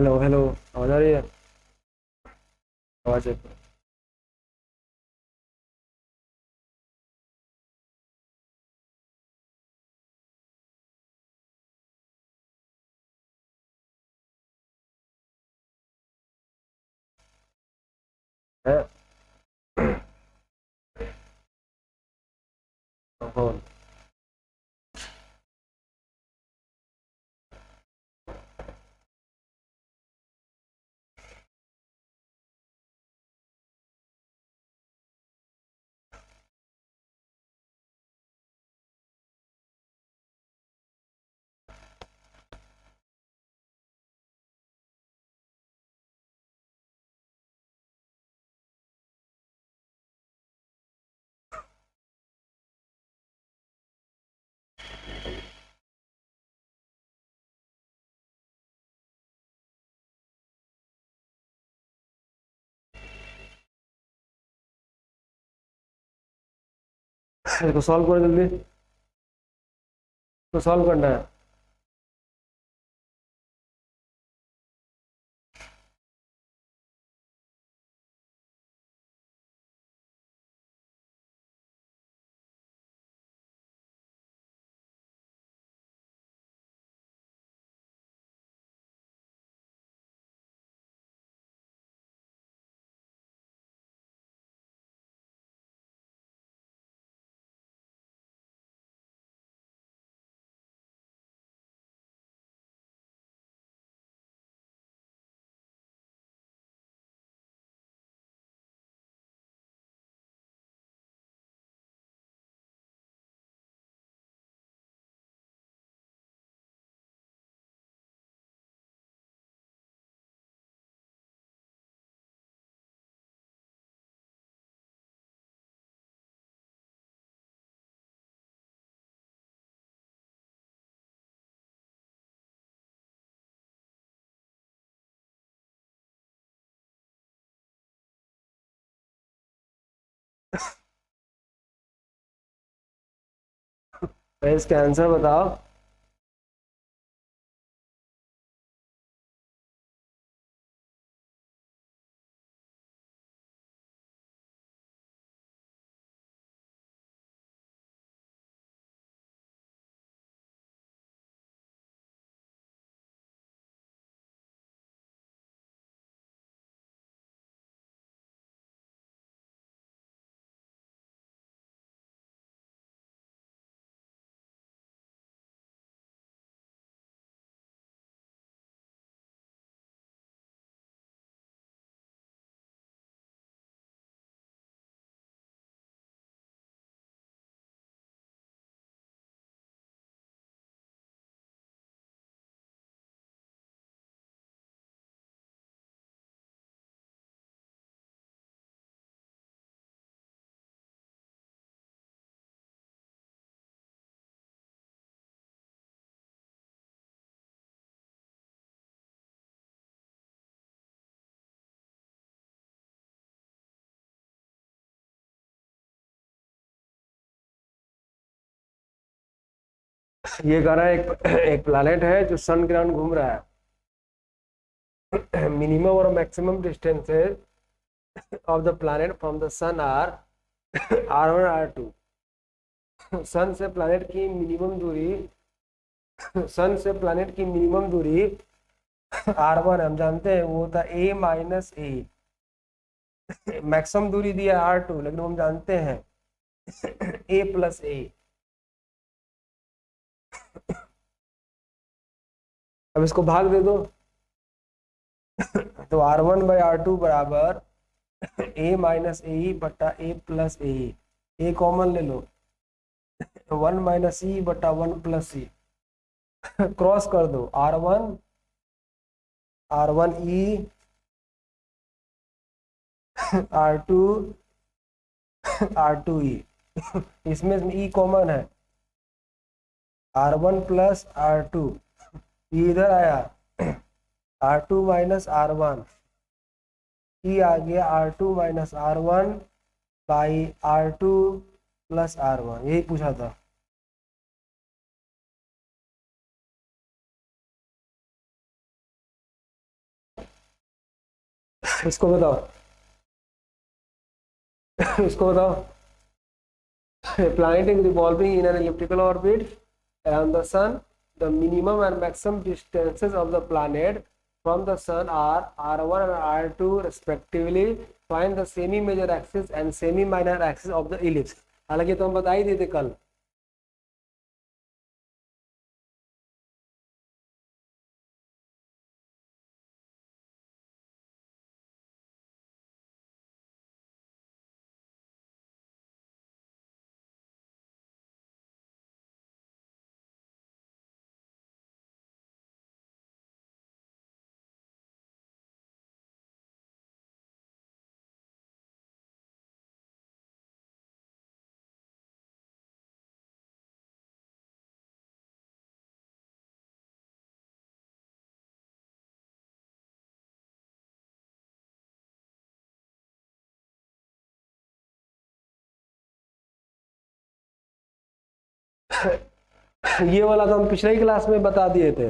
Hello hello, आवाज आ रही है? आवाज है। है। कौन? इसको सॉल्व करो जल्दी। इसको सॉल्व करना है। तो इसका आंसर बताओ। ये कह रहा है एक एक प्लैनेट है जो सन के अराउंड घूम रहा है। मिनिमम और maximum distances of the planet from the sun are R1 R2। Sun से प्लैनेट की मिनिमम दूरी सन से प्लैनेट की मिनिमम दूरी R1 हम जानते हैं वो होता है A-A। मैक्सिमम दूरी दिया R2, लेकिन हम जानते हैं A+A। अब इसको भाग दे दो। तो R1/R2 बराबर A-A बटा A+A। ए कॉमन ले लो। 1 - E/1+E। क्रॉस कर दो। R1 E R2 इसमें E कॉमन है। R1+R2, ये इधर आया R2 - R1। E आ गया R2 - R1/R2+R1। यही पूछा था। इसको बताओ, इसको बताओ। A planet is revolving in an elliptical orbit around the sun. The minimum and maximum distances of the planet from the sun are r1 and r2 respectively. Find the semi-major axis and semi-minor axis of the ellipse. हालांकि तो हम बता ही देते कल। ये वाला तो हम पिछले ही क्लास में बता दिए थे।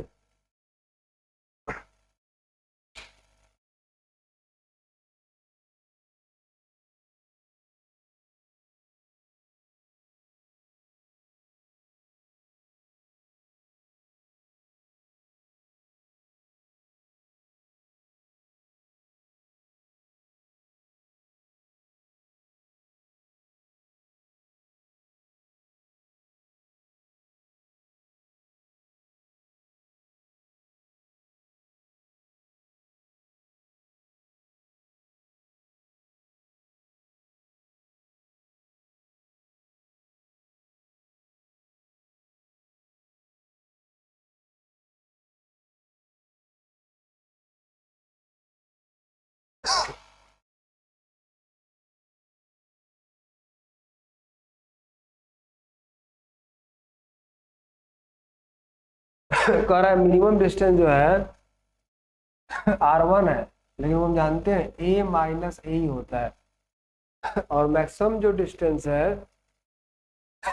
कह रहा है मिनिमम डिस्टेंस जो है r1 है, लेकिन हम जानते हैं a माइनस ए ही होता है, और मैक्सिमम जो डिस्टेंस है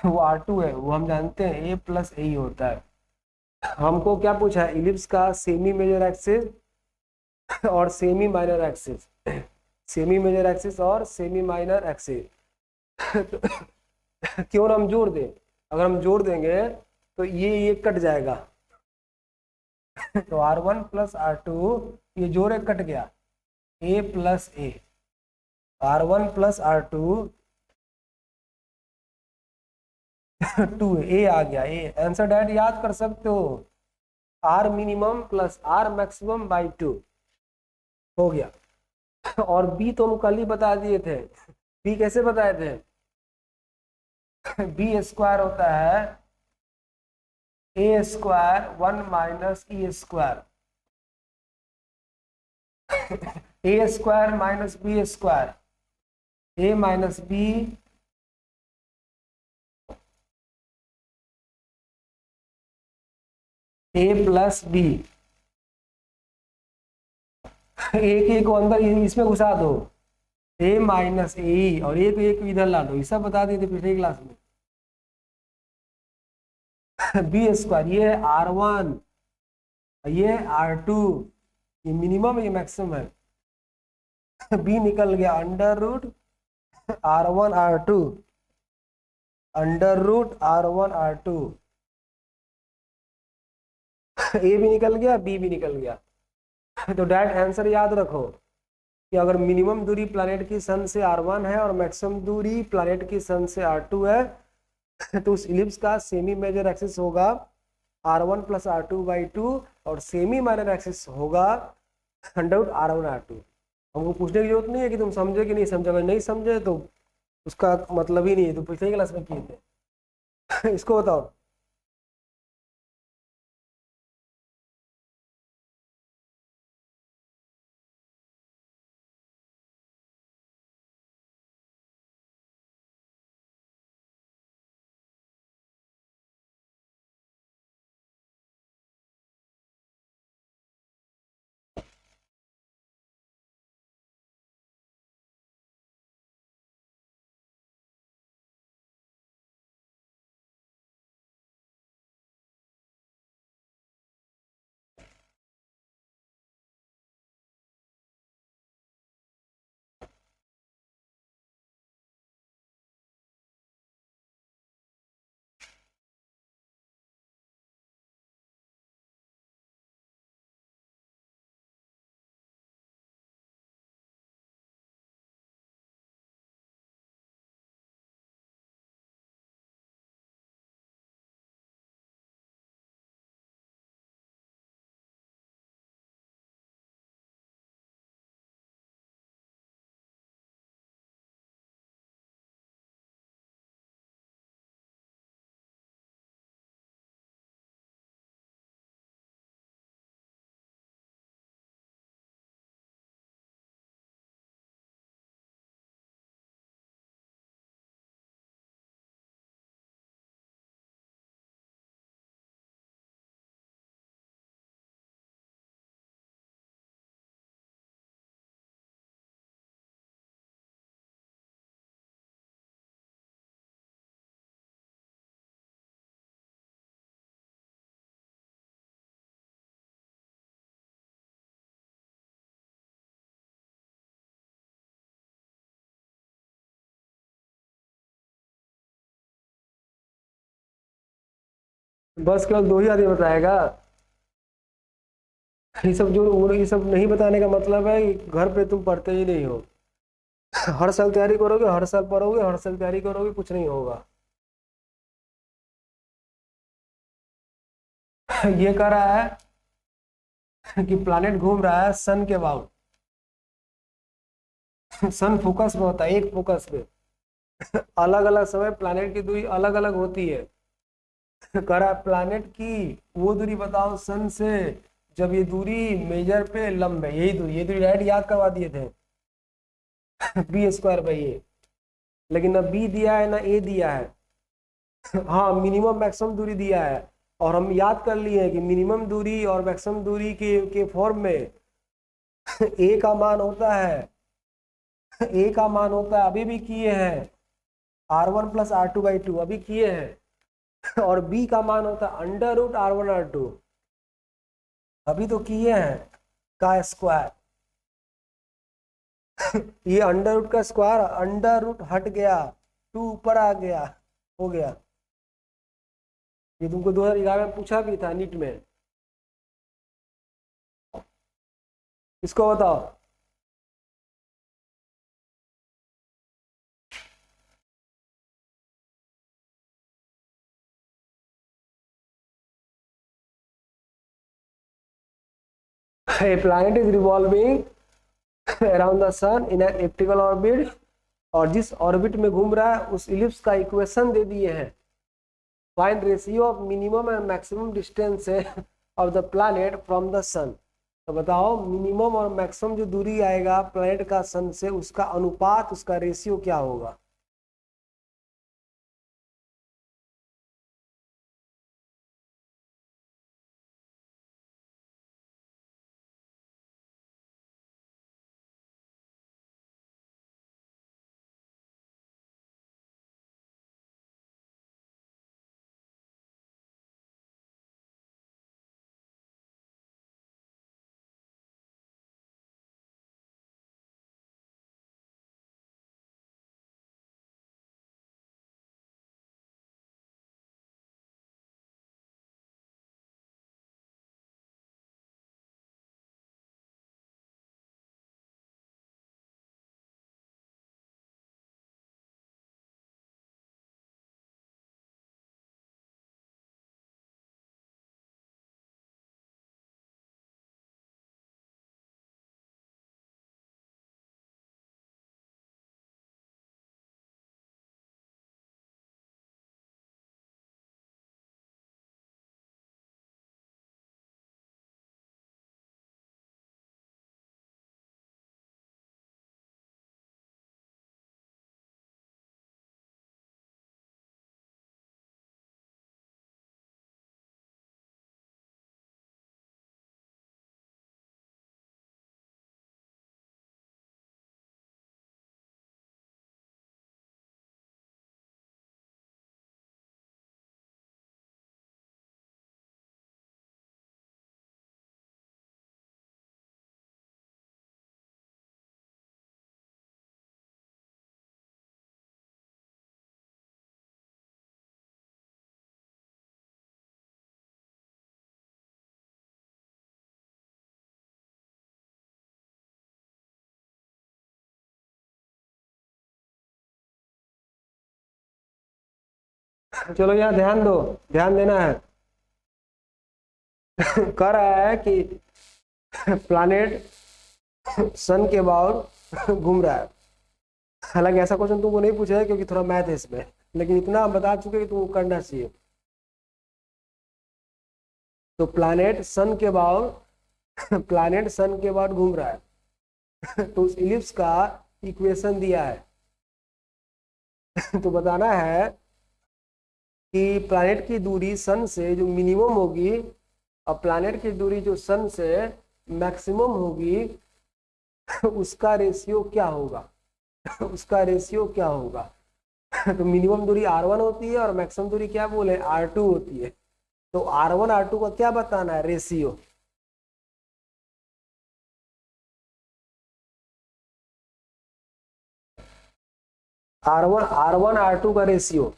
वो r2 है, वो हम जानते हैं a प्लस ए ही होता है। हमको क्या पूछा है, इलिप्स का सेमी मेजर एक्सिस और semi minor axis, semi major axis और सेमी माइनर एक्सिस। क्यों ना हम जोड़ दें, अगर हम जोड़ देंगे तो ये कट जाएगा। तो r1 प्लस r2, ये जोड़े कट गया, a plus A, r1 plus r2 2 a आ गया, a आंसर डायरेक्ट याद कर सकते हो, r minimum plus r maximum by 2 हो गया। और b तो हम कल ही बता दिए थे, b कैसे बताए थे, b स्क्वायर होता है a square 1 minus e square, a square minus b square, a minus b a plus b। एक एक को अंदर इसमें घुसा दो, a माइनस ए, और एक एक इधर ला दो, ये सब बता दिए थे पिछले क्लास में। बी स्क्वायर, ये r1, ये r2, ये मिनिमम ये मैक्सिमम है। b निकल गया under root r1 r2, under root r1 r2, a भी निकल गया, b भी निकल गया। तो डायरेक्ट आंसर याद रखो कि अगर मिनिमम दूरी प्लैनेट की सन से r1 है और मैक्सिमम दूरी प्लैनेट की सन से r2 है, तो उस इलिप्स का सेमी मेजर एक्सिस होगा r1 प्लस r2 बाई 2, और सेमी माइनर एक्सिस होगा अंडर r1 r2। हमको पूछने की जरूरत नहीं है कि तुम समझे कि नहीं समझे, अगर नहीं समझे तो उसका मतलब ही नहीं है, तो पिछले क्लास में किए थे। इसको बताओ। बस केवल 2 ही आदमी बताएगा? ये सब नहीं बताने का मतलब है कि घर पे तुम पढ़ते ही नहीं हो। हर साल तैयारी करोगे, हर साल पढ़ोगे, हर साल तैयारी करोगे, कुछ नहीं होगा। ये कह रहा है कि प्लैनेट घूम रहा है सन के अबाउट। सन फोकस में होता है, एक फोकस पे। अलग अलग समय प्लैनेट की दूरी अलग अलग होती है। कह रहा है प्लैनेट की वो दूरी बताओ सन से जब ये दूरी मेजर पे लंब है। यही दूरी, ये दूरी डायरेक्ट याद करवा दिए थे। बी स्क्वायर बाई ए। लेकिन ना बी दिया है ना ए दिया है। हाँ, मिनिमम मैक्सिमम दूरी दिया है। और हम याद कर लिए हैं कि मिनिमम दूरी और मैक्सिमम दूरी के फॉर्म में ए का मान होता है, ए का मान होता है, अभी भी किए हैं, r1 + r2/2 अभी किए हैं। और बी का मान होता है √r1 r2, अभी तो किए हैं, का स्क्वायर। ये अंडर रूट का स्क्वायर, अंडर रूट हट गया, 2 ऊपर आ गया, हो गया। ये तुमको 2011 में पूछा भी था नीट में। इसको बताओ। A planet is revolving around the sun in an elliptical orbit, और जिस ऑर्बिट में घूम रहा है उस इलिप्स का इक्वेशन दे दिए हैं। Find ratio of minimum and maximum distance of the planet from the sun. तो बताओ मिनिमम और मैक्सिमम जो दूरी आएगा प्लैनेट का सन से, उसका अनुपात, उसका रेशियो क्या होगा? चलो यहाँ ध्यान दो, ध्यान देना है। कह रहा है कि प्लैनेट सन के अबाउट घूम रहा है। हालांकि ऐसा क्वेश्चन तुमको नहीं पूछा है क्योंकि थोड़ा मैथ है इसमें, लेकिन इतना हम बता चुके कि तुमको करना चाहिए। तो प्लैनेट सन के अबाउट प्लैनेट सन के अबाउट घूम रहा है। तो उस इलिप्स का इक्वेशन दिया है। तो बताना है कि प्लैनेट की दूरी सन से जो मिनिमम होगी और प्लैनेट की दूरी जो सन से मैक्सिमम होगी, उसका रेशियो क्या होगा? उसका रेशियो क्या होगा? तो मिनिमम दूरी r1 होती है और मैक्सिमम दूरी क्या बोले, r2 होती है। तो r1 r2 का क्या बताना है, रेशियो। r1 r2 का रेशियो,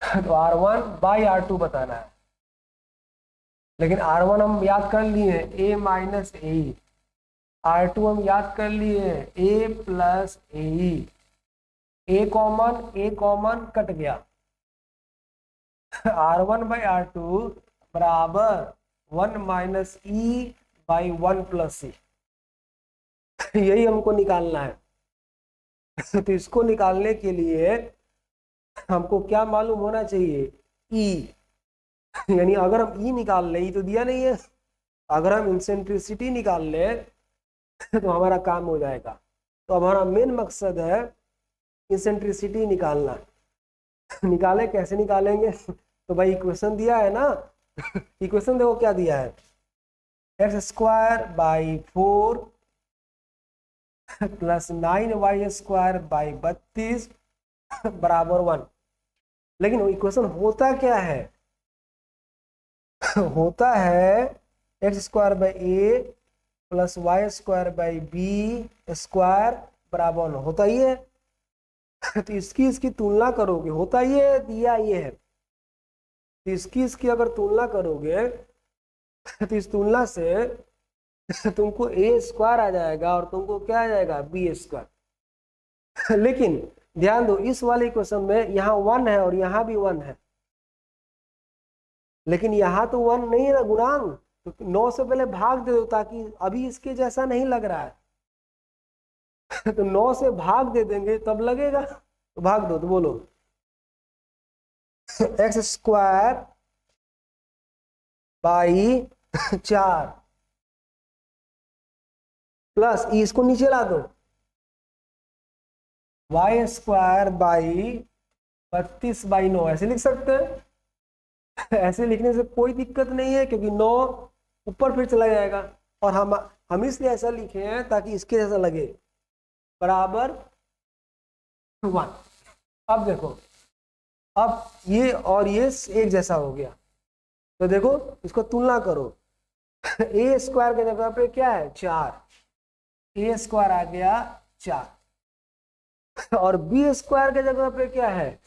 तो r1/r2 बताना है। लेकिन R1 हम याद कर लिए हैं a माइनस ए, R2 हम याद कर लिए हैं a plus A, A common cut गया, R1 बाई R2 बराबर 1 माइनस ई बाई 1 प्लस सी, यही हमको निकालना है। तो इसको निकालने के लिए हमको क्या मालूम होना चाहिए, E, यानी अगर हम E निकाल लें, E तो दिया नहीं है, अगर हम इंसेंट्रिसिटी निकाल लें तो हमारा काम हो जाएगा। तो हमारा मेन मकसद है इंसेंट्रिसिटी निकालना। निकाले कैसे निकालेंगे, तो भाई इक्वेशन दिया है ना, इक्वेशन देखो क्या दिया है, x square by 4 plus 9y square by 32 बराबर 1। लेकिन इक्वेशन होता क्या है, होता है x square by a plus y square by b square बराबर 1, होता ही है। तो इसकी तुलना करोगे, होता ये दिया ये है, तो इसकी अगर तुलना करोगे तो इस तुलना से तुमको ए स्क्वायर आ जाएगा और तुमको क्या आ जाएगा, बी स्क्वायर। लेकिन ध्यान दो, इस वाले इक्वेशन में यहाँ 1 है और यहाँ भी 1 है, लेकिन यहाँ तो 1 नहीं है ना गुणांक, तो 9 से पहले भाग दे दो ताकि अभी इसके जैसा नहीं लग रहा है। तो 9 से भाग दे देंगे तब लगेगा, तो भाग दो, तो बोलो एक्स स्क्वायर बाई 4 प्लस इसको नीचे ला दो, वाई स्क्वायर बाई 32 बाई 9, ऐसे लिख सकते हैं। ऐसे लिखने से कोई दिक्कत नहीं है क्योंकि 9 ऊपर फिर चला जाएगा, और हम इसलिए ऐसा लिखे हैं ताकि इसके जैसा लगे, बराबर 1। अब देखो, अब ये और ये एक जैसा हो गया, तो देखो इसको तुलना करो, ए स्क्वायर के जगह पे क्या है 4, ए स्क्वायर आ गया 4, और बी स्क्वायर के जगह पे क्या है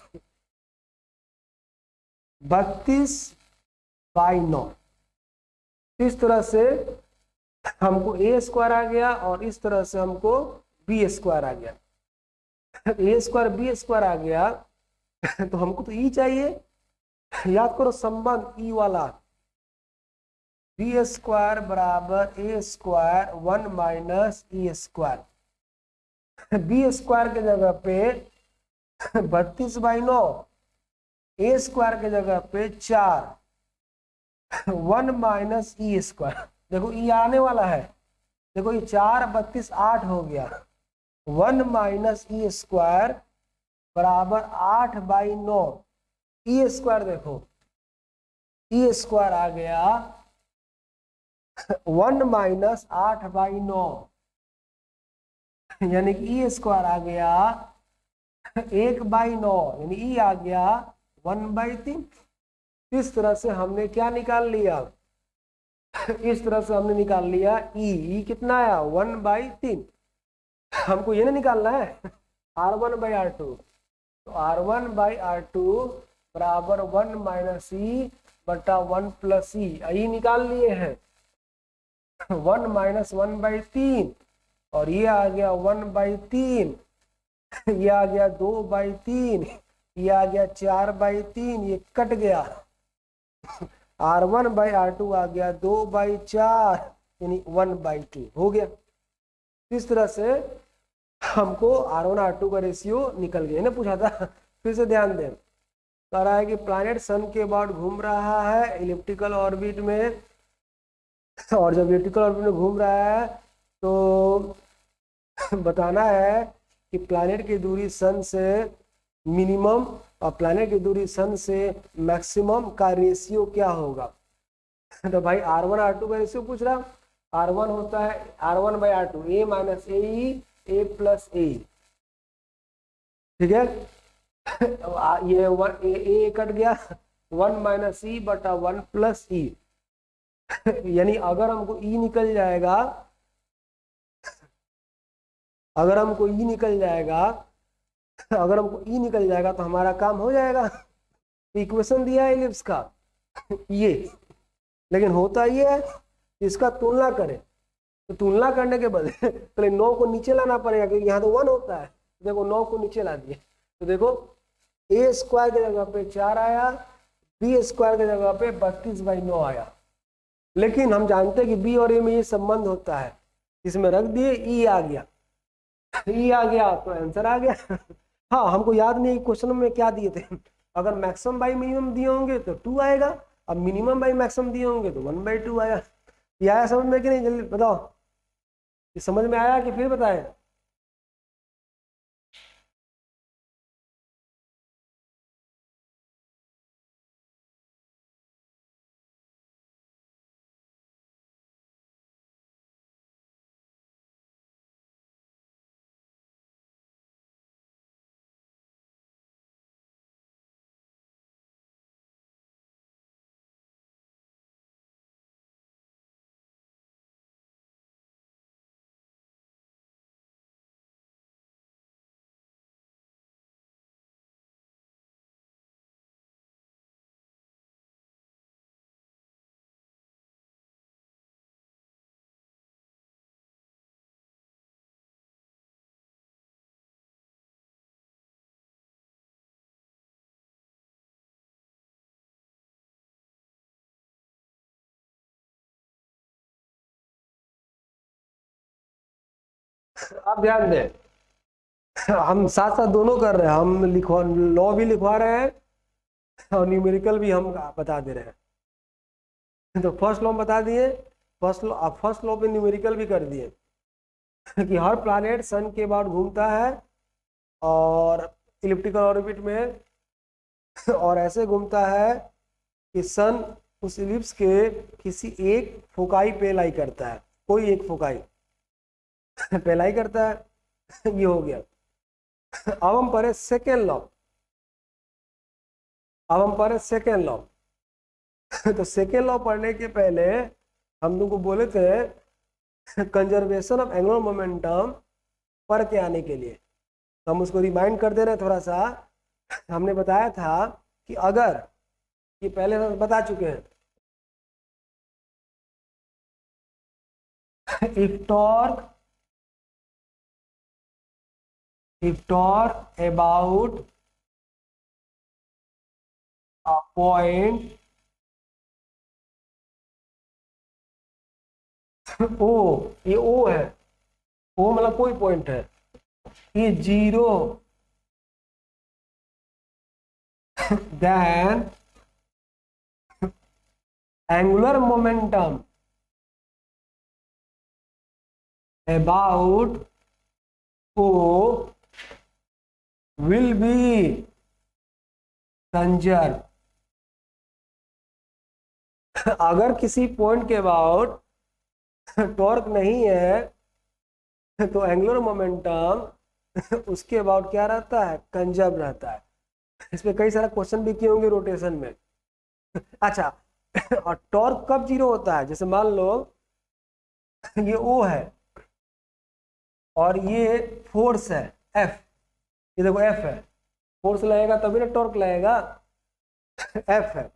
32 बाई 9। इस तरह से हमको ए स्क्वायर आ गया और इस तरह से हमको बी स्क्वायर आ गया। ए स्क्वायर बी स्क्वायर आ गया तो हमको तो ई चाहिए, याद करो संबंध ई वाला, बी स्क्वायर बराबर ए square 1 minus E square. B square के जगह पे 32 बाई 9, ए स्क्वायर के जगह पे 4, 1 माइनस ई स्क्वायर, देखो ई आने वाला है, देखो ये 4 32 8 हो गया, 1 माइनस ई स्क्वायर बराबर 8 बाई 9, ई स्क्वायर देखो, ई स्क्वायर आ गया 1 माइनस 8 बाई 9, यानी कि ई स्क्वायर आ गया 1 बाई 9, यानी ई आ गया 1 बाई 3। इस तरह से हमने क्या निकाल लिया, इस तरह से हमने निकाल लिया ई कितना आया 1 बाई 3। हमको ये ना निकालना है R1 बाई R2, तो R1 बाई R2 बराबर 1 माइनस ई बटा 1 प्लस ई निकाल लिए हैं, 1 माइनस 1 बाई 3, और ये आ गया 1 बाई 3, ये आ गया 2 बाई 3, ये आ गया 4 बाई 3, ये कट गया, R1 बाई R2 आ गया 2 बाई 4, यानी 1 बाई 2 हो गया। इस तरह से हमको R1 R2 का रेशियो निकल गया ना, पूछा था, फिर से ध्यान दें, कह रहा है कि प्लैनेट सन के अबाउट घूम रहा है इलिप्टिकल ऑर्बिट में, और जब इलिप्टिकल ऑर्बिट में घूम रहा है तो बताना है कि प्लैनेट की दूरी सन से मिनिमम और प्लैनेट की दूरी सन से मैक्सिमम का रेशियो क्या होगा। तो भाई R1 R2 का रेशियो पूछ रहा, R1 होता है R1 by R2, a minus a plus a, ठीक है, ये ए कट गया, 1 माइनस ई बटा 1 प्लस ई, यानी अगर हमको ई निकल जाएगा, अगर हमको ई निकल जाएगा, अगर हमको ई निकल जाएगा तो हमारा काम हो जाएगा। इक्वेशन दिया है इलिप्स का ये, लेकिन होता ये है कि इसका तुलना करें तो तुलना करने के बदले पहले 9 को नीचे लाना पड़ेगा, क्योंकि यहाँ तो 1 होता है। देखो 9 को नीचे ला दिए तो देखो a स्क्वायर की जगह पे 4 आया, b स्क्वायर की जगह पे 32/9 आया। लेकिन हम जानते हैं कि b और a में ये संबंध होता है, इसमें रख दिए, e आ गया, e आ गया तो आंसर आ गया। हाँ, हमको याद नहीं क्वेश्चन में क्या दिए थे। अगर मैक्सिमम बाई मिनिमम दिए होंगे तो 2 आएगा, अब मिनिमम बाई मैक्सिमम दिए होंगे तो 1/2 आया। ये आया समझ में कि नहीं? जल्दी बताओ, ये समझ में आया कि फिर बताएं? आप ध्यान दें, हम साथ साथ दोनों कर रहे हैं, हम लिखवा लॉ भी लिखवा रहे हैं और न्यूमेरिकल भी हम बता दे रहे हैं। तो फर्स्ट लॉ बता दिए, फर्स्ट लॉ पे न्यूमेरिकल भी कर दिए कि हर प्लैनेट सन के बाद घूमता है और इलिप्टिकल ऑर्बिट में, और ऐसे घूमता है कि सन उस इलिप्स के किसी एक फोकाई पे लाई करता है, कोई एक फोकाई पे लाई करता है। ये हो गया। अब हम पढ़े सेकेंड लॉ, अब हम पढ़े सेकेंड लॉ। तो सेकेंड लॉ पढ़ने के पहले हम तुमको बोले थे कंजर्वेशन ऑफ एंगुलर मोमेंटम पढ़ के आने के लिए, तो हम उसको रिमाइंड कर दे रहे हैं थोड़ा सा। हमने बताया था कि अगर ये पहले हम बता चुके हैं, if torque about a point O, ये O है, O मतलब कोई पॉइंट है, ये 0, then angular momentum about O will be conserved। अगर किसी पॉइंट के अबाउट टॉर्क नहीं है तो एंगुलर मोमेंटम उसके अबाउट क्या रहता है? कंजर्व रहता है। इस पे कई सारे क्वेश्चन भी किए होंगे रोटेशन में। अच्छा, और टॉर्क कब जीरो होता है? जैसे मान लो ये O है और ये फोर्स है F, ये देखो F है, फोर्स लगेगा तभी ना टॉर्क लगेगा, F है।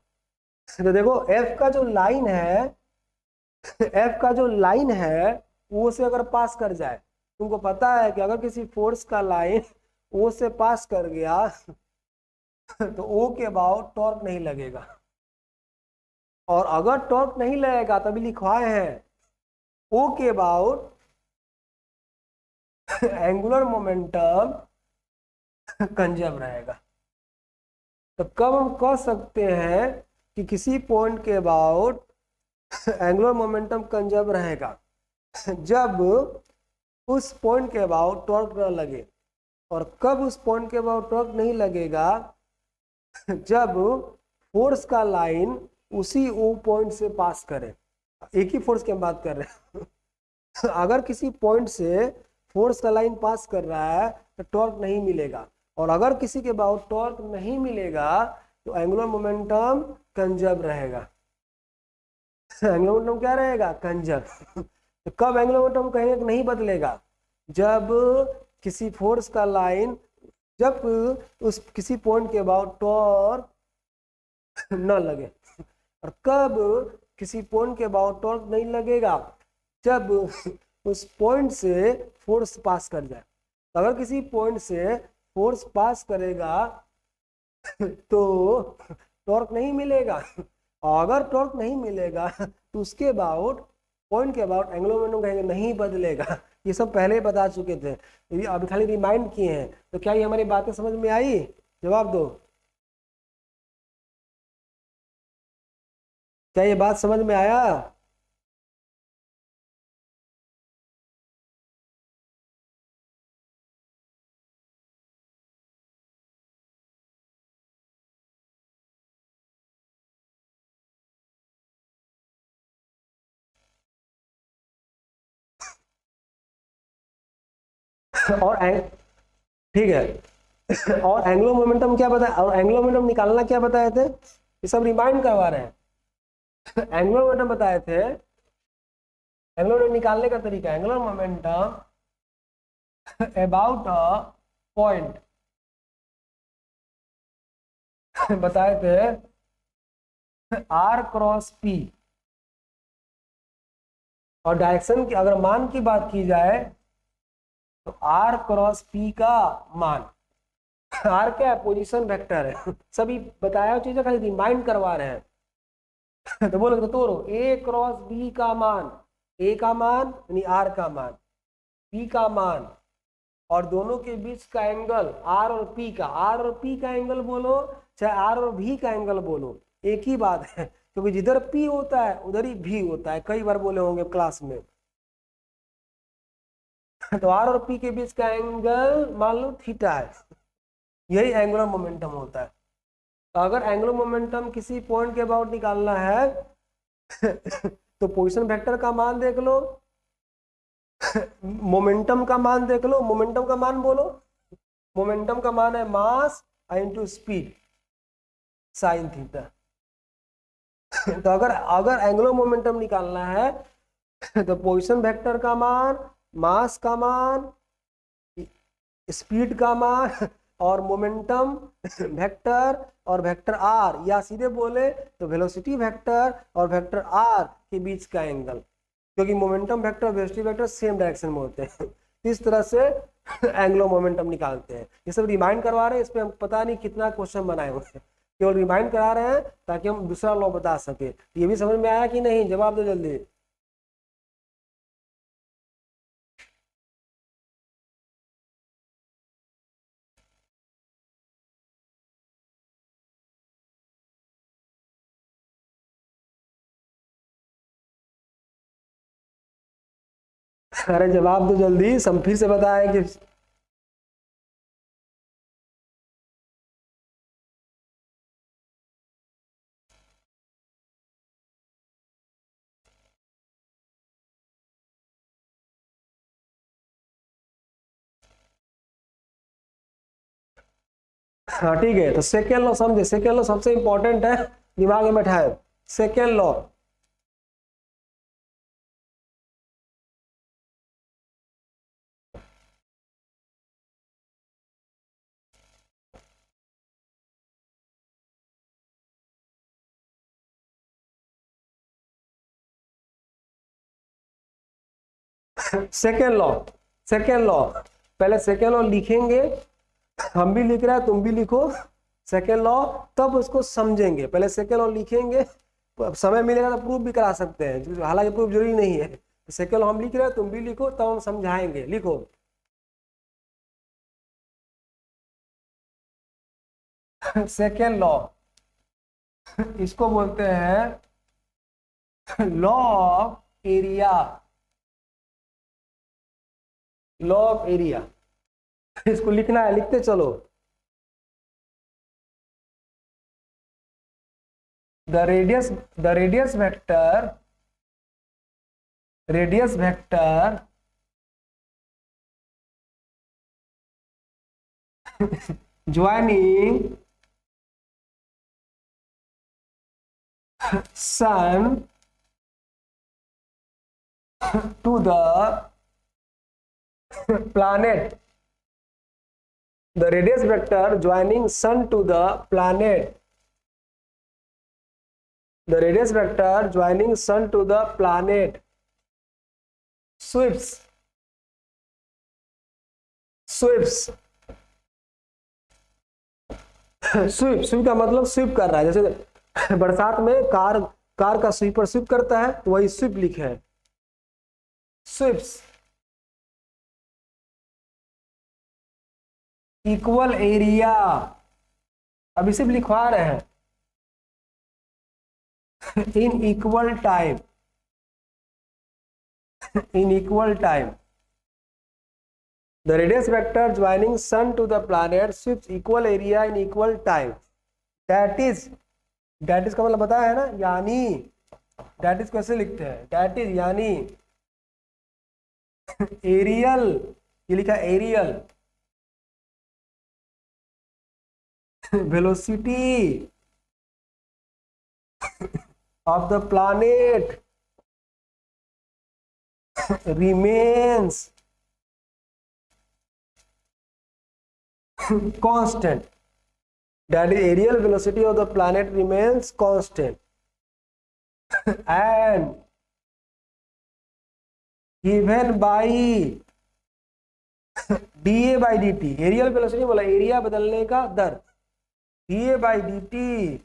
तो देखो F का जो लाइन है, F का जो लाइन है वो से अगर पास कर जाए, तुमको पता है कि अगर किसी फोर्स का लाइन O से पास कर गया तो O के अबाउट टॉर्क नहीं लगेगा, और अगर टॉर्क नहीं लगेगा तभी लिखवाए हैं O के अबाउट एंगुलर मोमेंटम कंजर्व रहेगा। तो कब हम कह सकते हैं कि किसी पॉइंट के अबाउट एंगुलर मोमेंटम कंजर्व रहेगा? जब उस पॉइंट के अबाउट टॉर्क न लगे। और कब उस पॉइंट के अबाउट टॉर्क नहीं लगेगा? जब फोर्स का लाइन उसी ओ पॉइंट से पास करे। एक ही फोर्स की हम बात कर रहे हैं। अगर किसी पॉइंट से फोर्स का लाइन पास कर रहा है तो टॉर्क नहीं मिलेगा, और अगर किसी के अबाउट टॉर्क नहीं मिलेगा तो एंगुलर मोमेंटम कंजर्व रहेगा। एंगुलर मोमेंटम क्या रहेगा? कंजर्व। तो कब एंगुलर मोमेंटम कहेंगे कि नहीं बदलेगा? जब किसी फोर्स का लाइन, जब उस किसी पॉइंट के अबाउट टॉर्क न लगे। और कब किसी पॉइंट के अबाउट टॉर्क नहीं लगेगा जब उस पॉइंट से फोर्स पास कर जाए। तो अगर किसी पॉइंट से फोर्स पास करेगा तो टॉर्क नहीं मिलेगा, और अगर टॉर्क नहीं मिलेगा तो उसके अबाउट पॉइंट के अबाउट एंगुलर मोमेंटम कहेंगे नहीं बदलेगा। ये सब पहले ही बता चुके थे, अभी खाली रिमाइंड किए हैं। तो क्या ये हमारी बातें समझ में आई? जवाब दो, क्या ये बात समझ में आया? और ठीक है, और एंगुलर मोमेंटम क्या बताया, और एंगुलर मोमेंटम निकालना क्या बताए थे, ये सब रिमाइंड करवा रहे हैं। एंगुलर मोमेंटम बताए थे, एंगुलर मोमेंटम निकालने का तरीका, angular momentum about a point बताए थे r क्रॉस p, और डायरेक्शन की अगर मान की बात की जाए तो r क्रॉस p का मान, r क्या है, पोजीशन वेक्टर है। सभी बताया हुआ चीजें खाली रिमाइंड करवा रहे हैं। तो बोलो तो तोड़ो, a क्रॉस b का मान, a का मान यानी r का मान, p का मान, और दोनों के बीच का एंगल r और p का, r और p का एंगल बोलो चाहे r और v का एंगल बोलो, एक ही बात है, क्योंकि जिधर p होता है उधर ही v होता है, कई बार बोले होंगे क्लास में। तो r और p के बीच का एंगल मान लो थीटा है, यही एंगुलर मोमेंटम होता है। तो अगर एंगुलर मोमेंटम किसी पॉइंट के अबाउट निकालना है तो पोजीशन वेक्टर का मान देख लो, मोमेंटम का मान देख लो, मोमेंटम का मान बोलो, मोमेंटम का मान है mass into speed sine theta. तो अगर एंगुलर मोमेंटम निकालना है तो पोजीशन वेक्टर का मान, मास का मान, स्पीड का मान और मोमेंटम वेक्टर और वेक्टर आर, या सीधे बोले तो वेलोसिटी वेक्टर और वेक्टर आर के बीच का एंगल, क्योंकि momentum vector velocity vector same direction में होते हैं। इस तरह से एंगुलर मोमेंटम निकालते हैं। ये सब रिमाइंड करवा रहे हैं, इस पे हम पता नहीं कितना क्वेश्चन बनाए हुए हैं, केवल रिमाइंड करा रहे हैं ताकि हम दूसरा लॉ बता सके। ये भी समझ में आया कि नहीं? जवाब दो जल्दी। अरे जवाब दो जल्दी, हम फिर से बताएं कि हाँ ठीक है। तो सेकेंड लॉ समझे, सेकेंड लॉ सबसे इंपॉर्टेंट है, दिमाग में बैठाए। Second law, second law, second law, पहले सेकेंड लॉ लिखेंगे, हम भी लिख रहे हैं तुम भी लिखो सेकेंड लॉ, तब उसको समझेंगे। पहले सेकेंड लॉ लिखेंगे, समय मिलेगा तो प्रूफ भी करा सकते हैं, हालांकि प्रूफ जरूरी नहीं है। सेकेंड लॉ हम लिख रहे हैं, तुम भी लिखो, तब हम समझाएंगे। लिखो, सेकेंड लॉ इसको बोलते हैं law of area, law of area. इसको लिखना है, लिखते चलो। the radius vector joining sun to the planet, the radius vector joining sun to the planet The radius vector joining sun to the planet sweeps sweep का मतलब SVEEP कर रहा है, जैसे बरसात में कार का स्वीपर स्वीप करता है, तो वही स्वीप लिखे है, स्वीप्स इक्वल एरिया। अभी सिर्फ लिखवा रहे हैं in equal time, the radius vector joining sun to the planet sweeps equal area in equal time, that is का मतलब बताया है ना, यानी that is कैसे लिखते हैं, that is यानी एरियल, ये लिखा aerial velocity of the planet remains constant, that is aerial velocity of the planet remains constant and given by dA by dt, areal velocity बोला एरिया बदलने का दर, dA by dt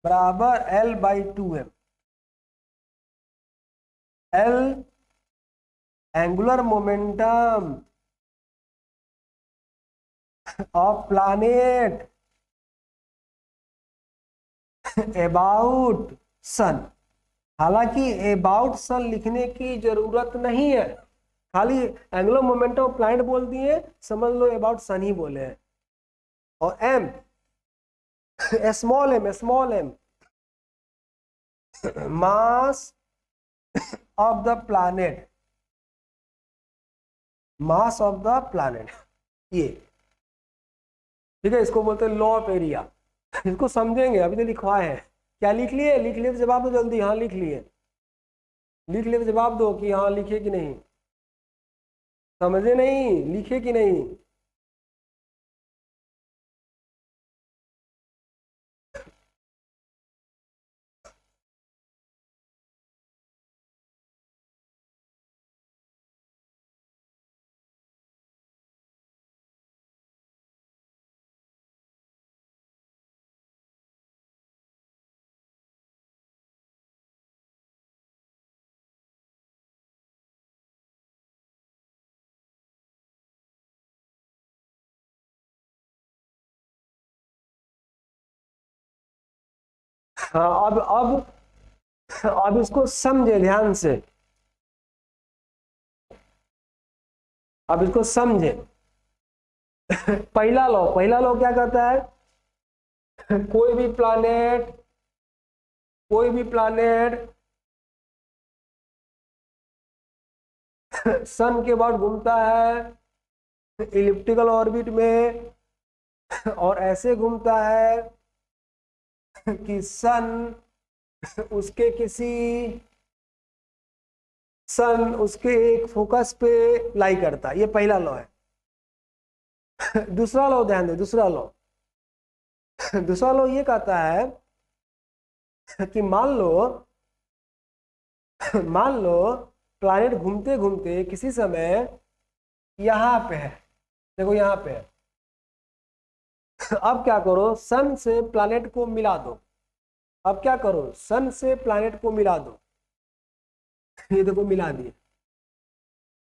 बराबर L by 2m, L angular momentum of planet about sun. हालांकि about सन लिखने की जरूरत नहीं है, खाली एंगुलर मोमेंटम ऑफ प्लैनेट बोल दिए, समझ लो अबाउट सन ही बोले हैं। और m small m mass of the planet, mass of the planet, ये ठीक है, इसको बोलते हैं लॉ ऑफ एरिया। इसको समझेंगे, अभी तो लिखवाए हैं। क्या लिख लिए तो जवाब दो जल्दी। हाँ लिख लिए तो जवाब दो कि हाँ लिखे कि नहीं, समझे नहीं, लिखे कि नहीं। हाँ अब इसको समझे ध्यान से, अब इसको समझे। पहला लॉ क्या कहता है, कोई भी प्लैनेट सन के बाद घूमता है इलिप्टिकल ऑर्बिट में, और ऐसे घूमता है कि सन उसके एक फोकस पे लाई करता है। ये पहला लॉ है। दूसरा लॉ ध्यान दे, दूसरा लॉ ये कहता है कि मान लो प्लैनेट घूमते घूमते किसी समय यहाँ पे है, देखो यहाँ पे है। अब क्या करो, सन से प्लैनेट को मिला दो। अब क्या करो, सन से प्लैनेट को मिला दो। ये देखो मिला दिए।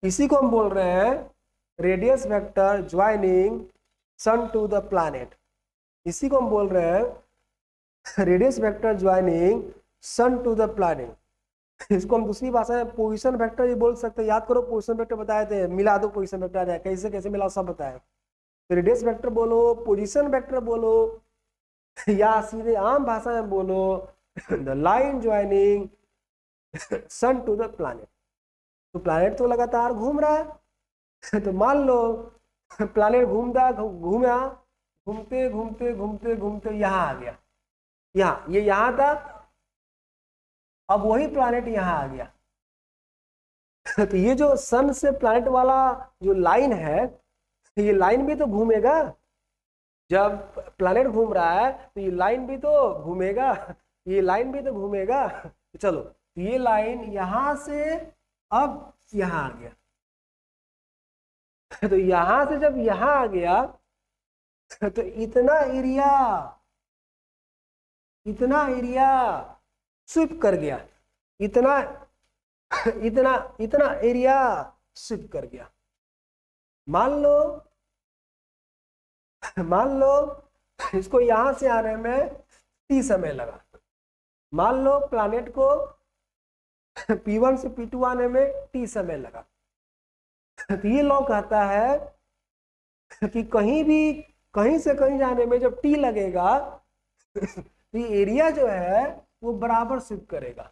इसी को हम बोल रहे हैं radius vector joining sun to the planet. इसी को हम बोल रहे हैं radius vector joining sun to the planet. इसको हम दूसरी भाषा में पोजीशन वेक्टर ये बोल सकते हैं। याद करो पोजीशन वेक्टर बताए थे, मिला दो पोजीशन वेक्टर आ जाए, कैसे कैसे मिलाओ सब बताए। तो रेडियस वेक्टर बोलो, पोजीशन वेक्टर बोलो, या सीधे आम भाषा में बोलो the line joining sun to the planet. तो प्लैनेट तो लगातार घूम रहा है, तो मान लो प्लैनेट घूमते यहाँ आ गया, ये यहाँ था, अब वही प्लैनेट यहाँ आ गया। तो ये जो सन से प्लैनेट वाला जो लाइन है, ये लाइन भी तो घूमेगा। जब प्लैनेट घूम रहा है तो ये लाइन भी तो घूमेगा। ये लाइन भी तो घूमेगा। चलो ये लाइन यहां से अब यहां आ गया, तो यहां से जब यहां आ गया तो इतना एरिया स्विप कर गया, इतना इतना इतना एरिया स्विप कर गया। मान लो इसको यहां से आने में t समय लगा। मान लो प्लैनेट को P1 से P2 आने में t समय लगा। तो ये लॉ कहता है कि कहीं से कहीं जाने में जब t लगेगा तो ये एरिया जो है वो बराबर शिफ्ट करेगा।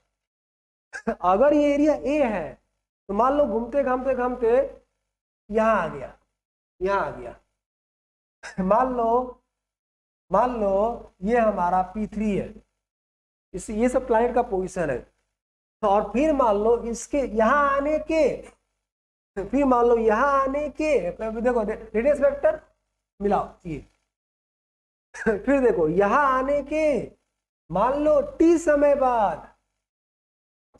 अगर ये एरिया A है तो मान लो घूमते घूमते घूमते यहां आ गया। मान लो ये हमारा P3 है, ये सब प्लैनेट का पोजीशन है। और फिर मान लो इसके यहां आने के, देखो रेडियस वेक्टर मिलाओ ये, फिर देखो यहां आने के मान लो t समय बाद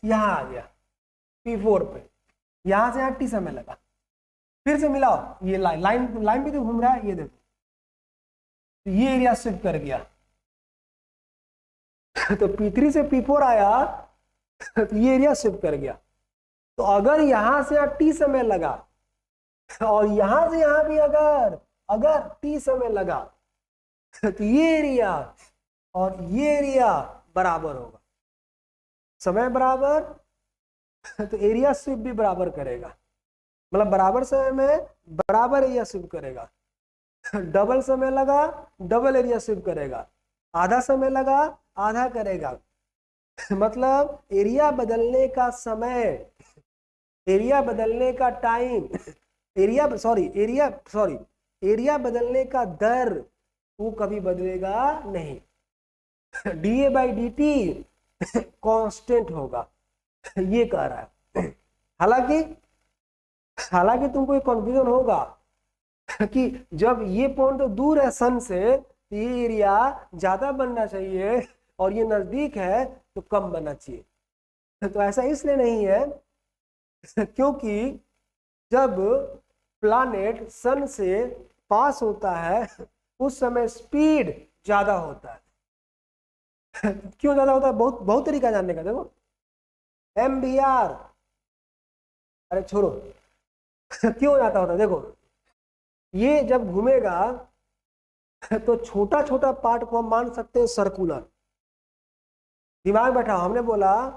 यहां आ गया P4 पे, यहां से यहां t समय लगा, फिर से मिलाओ ये लाइन भी तो घूम रहा है, ये देखो तो ये एरिया शिफ्ट कर गया। तो P3 से P4 आया तो ये एरिया शिफ्ट कर गया। तो अगर यहां से यहाँ t समय लगा और यहां से यहां भी अगर t समय लगा तो ये एरिया और ये एरिया बराबर होगा, समय बराबर तो एरिया शिफ्ट भी बराबर करेगा, मतलब बराबर समय में बराबर एरिया शिफ्ट करेगा। डबल समय लगा डबल एरिया शिफ्ट करेगा, आधा समय लगा आधा करेगा। मतलब एरिया बदलने का समय, एरिया बदलने का टाइम, एरिया बदलने का दर वो कभी बदलेगा नहीं। dA/dt कांस्टेंट होगा, ये कह रहा है। हालांकि तुमको एक कंफ्यूजन होगा कि जब ये पॉइंट दूर है सन से तो ये एरिया ज्यादा बनना चाहिए और ये नजदीक है तो कम बनना चाहिए। तो ऐसा इसलिए नहीं है क्योंकि जब प्लैनेट सन से पास होता है उस समय स्पीड ज्यादा होता है। क्यों ज्यादा होता है? बहुत तरीका जानने का। देखो MBR, अरे छोड़ो क्यों ज्यादा होता है, देखो ये जब घूमेगा तो छोटा छोटा पार्ट को हम मान सकते हैं सर्कुलर। दिमाग बैठा, हमने बोला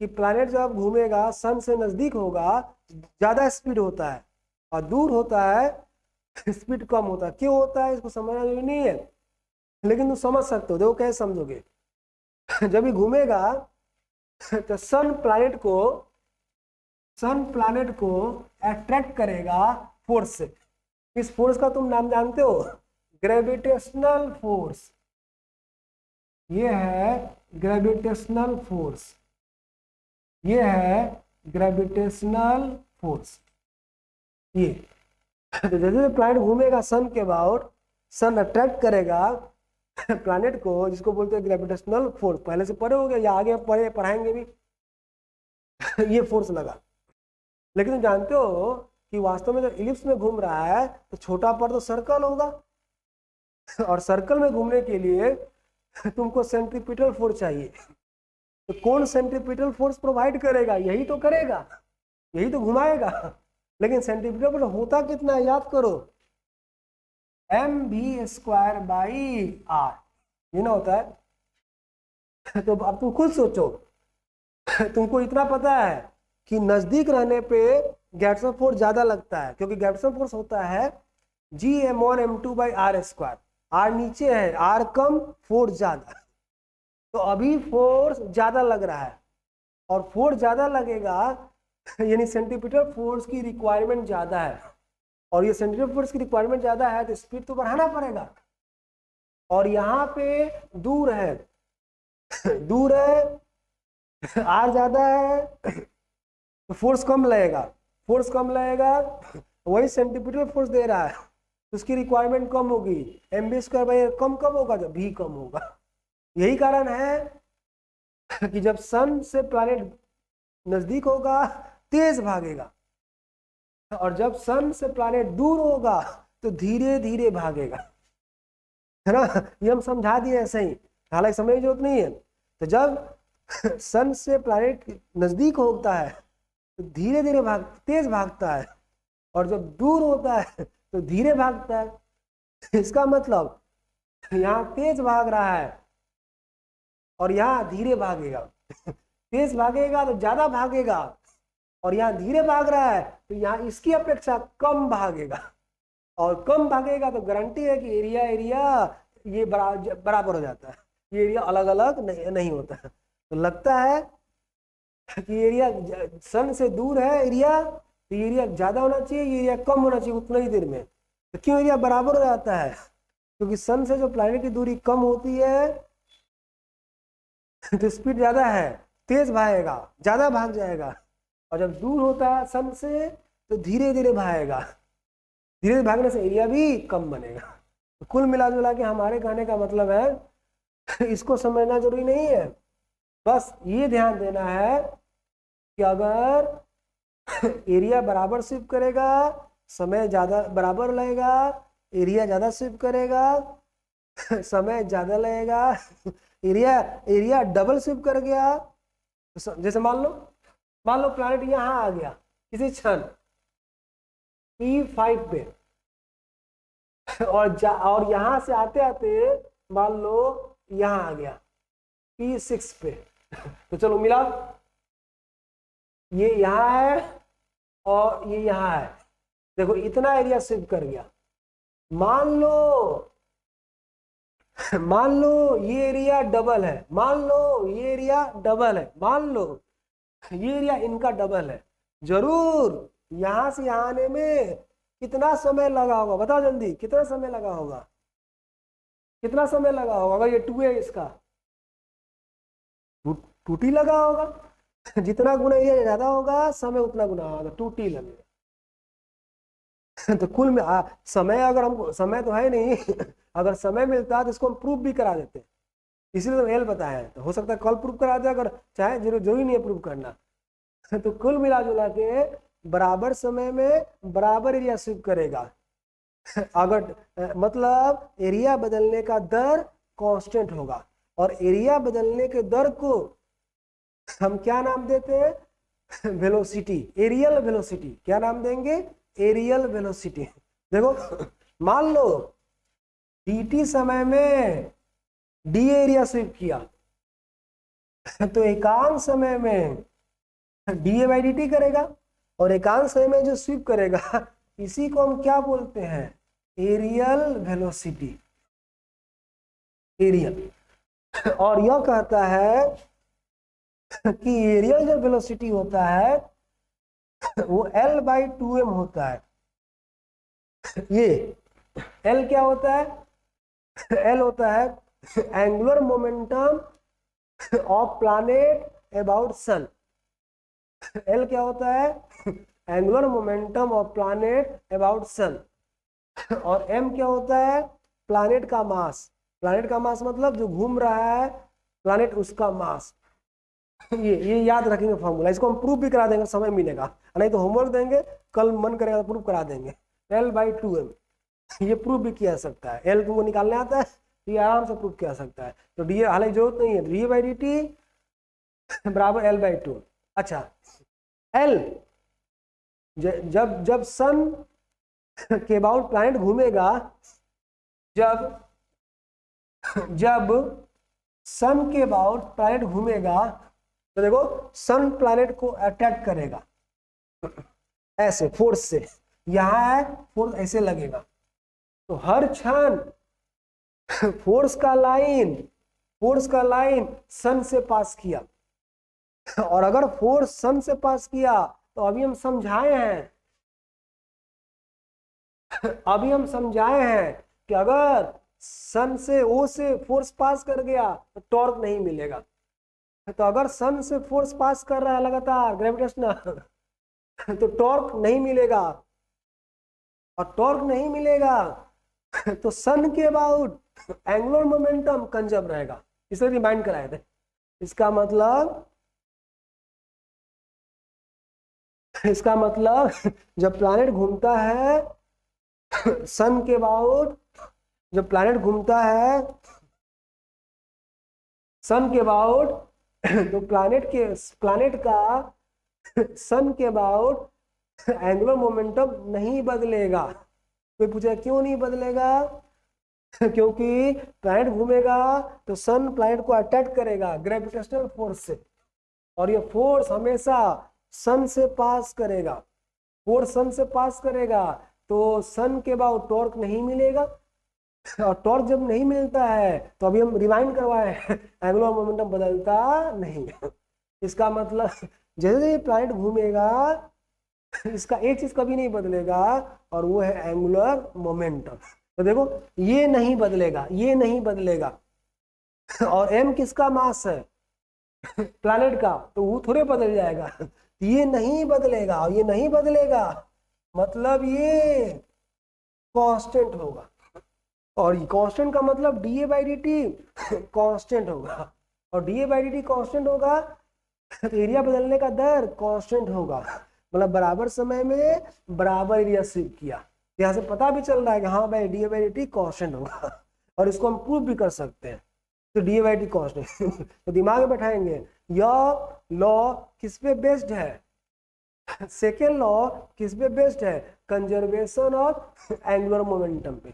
कि प्लैनेट जब घूमेगा सन से नजदीक होगा ज्यादा स्पीड होता है और दूर होता है स्पीड कम होता है। क्यों होता है इसको समझना जरूरी नहीं है, लेकिन तुम समझ सकते हो। देखो कैसे समझोगे, जब ये घूमेगा तो सन प्लैनेट को अट्रैक्ट करेगा फोर्स से। इस फोर्स का तुम नाम जानते हो, ग्रेविटेशनल फोर्स। ये है ग्रेविटेशनल फोर्स, ये है ग्रेविटेशनल फोर्स। ये तो जैसे प्लैनेट घूमेगा सन के अबाउट, सन अट्रैक्ट करेगा प्लैनेट को, जिसको बोलते हैं ग्रेविटेशनल फोर्स। पहले से पढ़े होंगे या आगे पढ़ाएंगे भी ये फोर्स लगा। लेकिन तुम जानते हो कि वास्तव में जब इलिप्स में घूम रहा है तो छोटा पर तो सर्कल होगा, और सर्कल में घूमने के लिए तुमको सेंट्रीपिटल फोर्स चाहिए। तो कौन सेंट्रीपिटल फोर्स प्रोवाइड करेगा? यही तो करेगा, यही तो घुमाएगा। लेकिन सेंट्रीपिटल फोर्स होता कितना है याद करो, mv²/r, ये ना होता है। तो अब तुम खुद सोचो, तुमको इतना पता है कि नजदीक रहने पे ग्रेविटेशनल फोर्स ज्यादा लगता है, क्योंकि ग्रेविटेशनल फोर्स होता है Gm1m2/r²। r नीचे है, r कम फोर्स ज्यादा। तो अभी फोर्स ज्यादा लग रहा है, और फोर्स ज्यादा लगेगा यानी सेंट्रीपिटल फोर्स की रिक्वायरमेंट ज्यादा है, और ये सेंट्रीपिटल फोर्स की रिक्वायरमेंट ज्यादा है तो स्पीड तो बढ़ाना पड़ेगा। और यहाँ पे दूर है r ज्यादा है तो फोर्स कम लगेगा, वही सेंट्रीपिटल फोर्स दे रहा है, उसकी रिक्वायरमेंट कम होगी। mv² कम होगा जब v कम होगा। यही कारण है कि जब सन से प्लैनेट नजदीक होगा तेज भागेगा, और जब सन से प्लैनेट दूर होगा तो धीरे धीरे भागेगा, है ना। ये हम समझा दिए ऐसे ही, हालांकि समझने की जरूरत नहीं है। तो जब सन से प्लैनेट नजदीक होता है तो धीरे धीरे तेज भागता है, और जब दूर होता है तो धीरे भागता है। इसका मतलब यहाँ तेज भाग रहा है और यहाँ धीरे भागेगा। तेज भागेगा तो ज्यादा भागेगा, और यहाँ धीरे भाग रहा है तो यहाँ इसकी अपेक्षा कम भागेगा, और कम भागेगा तो गारंटी है कि एरिया ये बराबर हो जाता है, ये एरिया अलग अलग नहीं होता है। तो लगता है कि एरिया सन से दूर है एरिया, तो एरिया ज्यादा होना चाहिए, ये एरिया कम होना चाहिए उतना ही देर में। तो क्यों एरिया बराबर हो जाता है? क्योंकि सन से जो प्लैनेट की दूरी कम होती है तो स्पीड ज्यादा है, तेज भागेगा, ज्यादा भाग जाएगा, और जब दूर होता है सन से तो धीरे धीरे भागेगा, धीरे धीरे भागने से एरिया भी कम बनेगा। तो कुल मिला जुला के हमारे कहने का मतलब है, इसको समझना जरूरी नहीं है, बस ये ध्यान देना है कि अगर एरिया बराबर स्वीप करेगा, समय ज्यादा बराबर लगेगा, एरिया ज्यादा स्वीप करेगा, समय ज्यादा लगेगा, एरिया डबल स्वीप कर गया, जैसे मान लो प्लैनेट यहाँ आ गया किसी क्षण P5 पे, और यहाँ से आते आते मान लो यहाँ आ गया P6 पे। तो चलो मिला, ये यहाँ है और ये यहाँ है, देखो इतना एरिया स्वीप कर गया। मान लो ये एरिया डबल है, मान लो ये एरिया डबल है, मान लो ये एरिया इनका डबल है, जरूर यहां से यहाँ आने में कितना समय लगा होगा? बताओ जल्दी, कितना समय लगा होगा? कितना समय लगा होगा? अगर ये 2 है इसका 2t लगा होगा। जितना गुना एरिया ज्यादा होगा समय उतना गुना होगा, 2t लगेगा। तो कुल में समय, अगर हमको समय तो है नहीं, अगर समय मिलता है तो इसको हम प्रूफ भी करा देते हैं, इसीलिए तो एल बताया है। तो हो सकता है कल प्रूफ करा दे, अगर चाहे जरूरी नहीं है प्रूफ करना। तो कुल मिला जुला के बराबर समय में बराबर एरिया स्वीप करेगा। अगर मतलब एरिया बदलने का दर कांस्टेंट होगा, और एरिया बदलने के दर को हम क्या नाम देते हैं? Velocity, areal velocity. क्या नाम देंगे? Areal velocity. देखो मान लो dt समय में d एरिया स्वीप किया, तो एकांश समय में da/dt करेगा, और एकांश समय में जो स्वीप करेगा इसी को हम क्या बोलते हैं? Areal velocity, areal. और यह कहता है कि एरियल जो वेलोसिटी होता है वो L/2m होता है। ये L क्या होता है? L होता है angular momentum of planet about sun. L क्या होता है? Angular momentum of planet about sun. और M क्या होता है? प्लैनेट का मास। प्लैनेट का मास मतलब जो घूम रहा है प्लैनेट, उसका मास। ये याद रखेंगे फॉर्मूला, इसको हम प्रूफ भी करा देंगे, समय मिलेगा, नहीं तो होमवर्क देंगे, कल मन करेगा तो प्रूफ करा देंगे। L/2m ये प्रूफ भी किया सकता है, L को निकालने आता है तो ये आराम से प्रूफ किया सकता है। तो डी हालांकि जरूरत नहीं है, d/dt बराबर L/2। अच्छा, L जब सन के अबाउट प्लैनेट घूमेगा, जब सन के अबाउट प्लैनेट घूमेगा तो देखो सन प्लैनेट को अट्रैक्ट करेगा ऐसे फोर्स से, यहाँ है फोर्स ऐसे लगेगा, तो हर क्षण फोर्स का लाइन सन से पास किया। और अगर फोर्स सन से पास किया तो अभी हम समझाए हैं कि अगर सन से ओ से फोर्स पास कर गया तो टॉर्क नहीं मिलेगा। तो अगर सन से फोर्स पास कर रहा है लगातार ग्रेविटेशनल, तो टॉर्क नहीं मिलेगा, और टॉर्क नहीं मिलेगा तो सन के अबाउट एंगुलर मोमेंटम कंजर्व रहेगा। इसलिए रिमाइंड कराए थे, इसका मतलब जब प्लैनेट घूमता है सन के अबाउट, जब प्लैनेट घूमता है सन के अबाउट तो प्लैनेट का सन के अबाउट एंगुलर मोमेंटम नहीं बदलेगा। कोई पूछेगा क्यों नहीं बदलेगा? क्योंकि प्लैनेट घूमेगा तो सन प्लैनेट को अट्रैक्ट करेगा ग्रेविटेशनल फोर्स से, और ये फोर्स हमेशा सन से पास करेगा। फोर्स सन से पास करेगा तो सन के बाद टॉर्क नहीं मिलेगा, और टॉर्क जब नहीं मिलता है तो अभी हम रिवाइंड करवाए एंगुलर मोमेंटम बदलता नहीं। इसका मतलब जैसे ही प्लैनेट घूमेगा इसका एक चीज कभी नहीं बदलेगा, और वो है एंगुलर मोमेंटम। तो देखो ये नहीं बदलेगा, ये नहीं बदलेगा। और m किसका मास है? प्लैनेट का, तो वो थोड़े बदल जाएगा। ये नहीं बदलेगा, और ये नहीं बदलेगा मतलब ये कांस्टेंट होगा। और कांस्टेंट का मतलब D A by D T constant होगा, और D A by D T constant होगा तो एरिया बदलने का दर कांस्टेंट होगा। मतलब बराबर समय में बराबर एरिया शिफ्ट किया। यहाँ से पता भी चल रहा है कि हाँ भाई D A by D T constant होगा, और इसको हम प्रूव भी कर सकते हैं। तो D A by T constant तो दिमाग में बैठाएंगे यह लॉ किस पे बेस्ड है? सेकेंड लॉ किस पे बेस्ड है? कंजर्वेशन ऑफ एंगुलर मोमेंटम पे।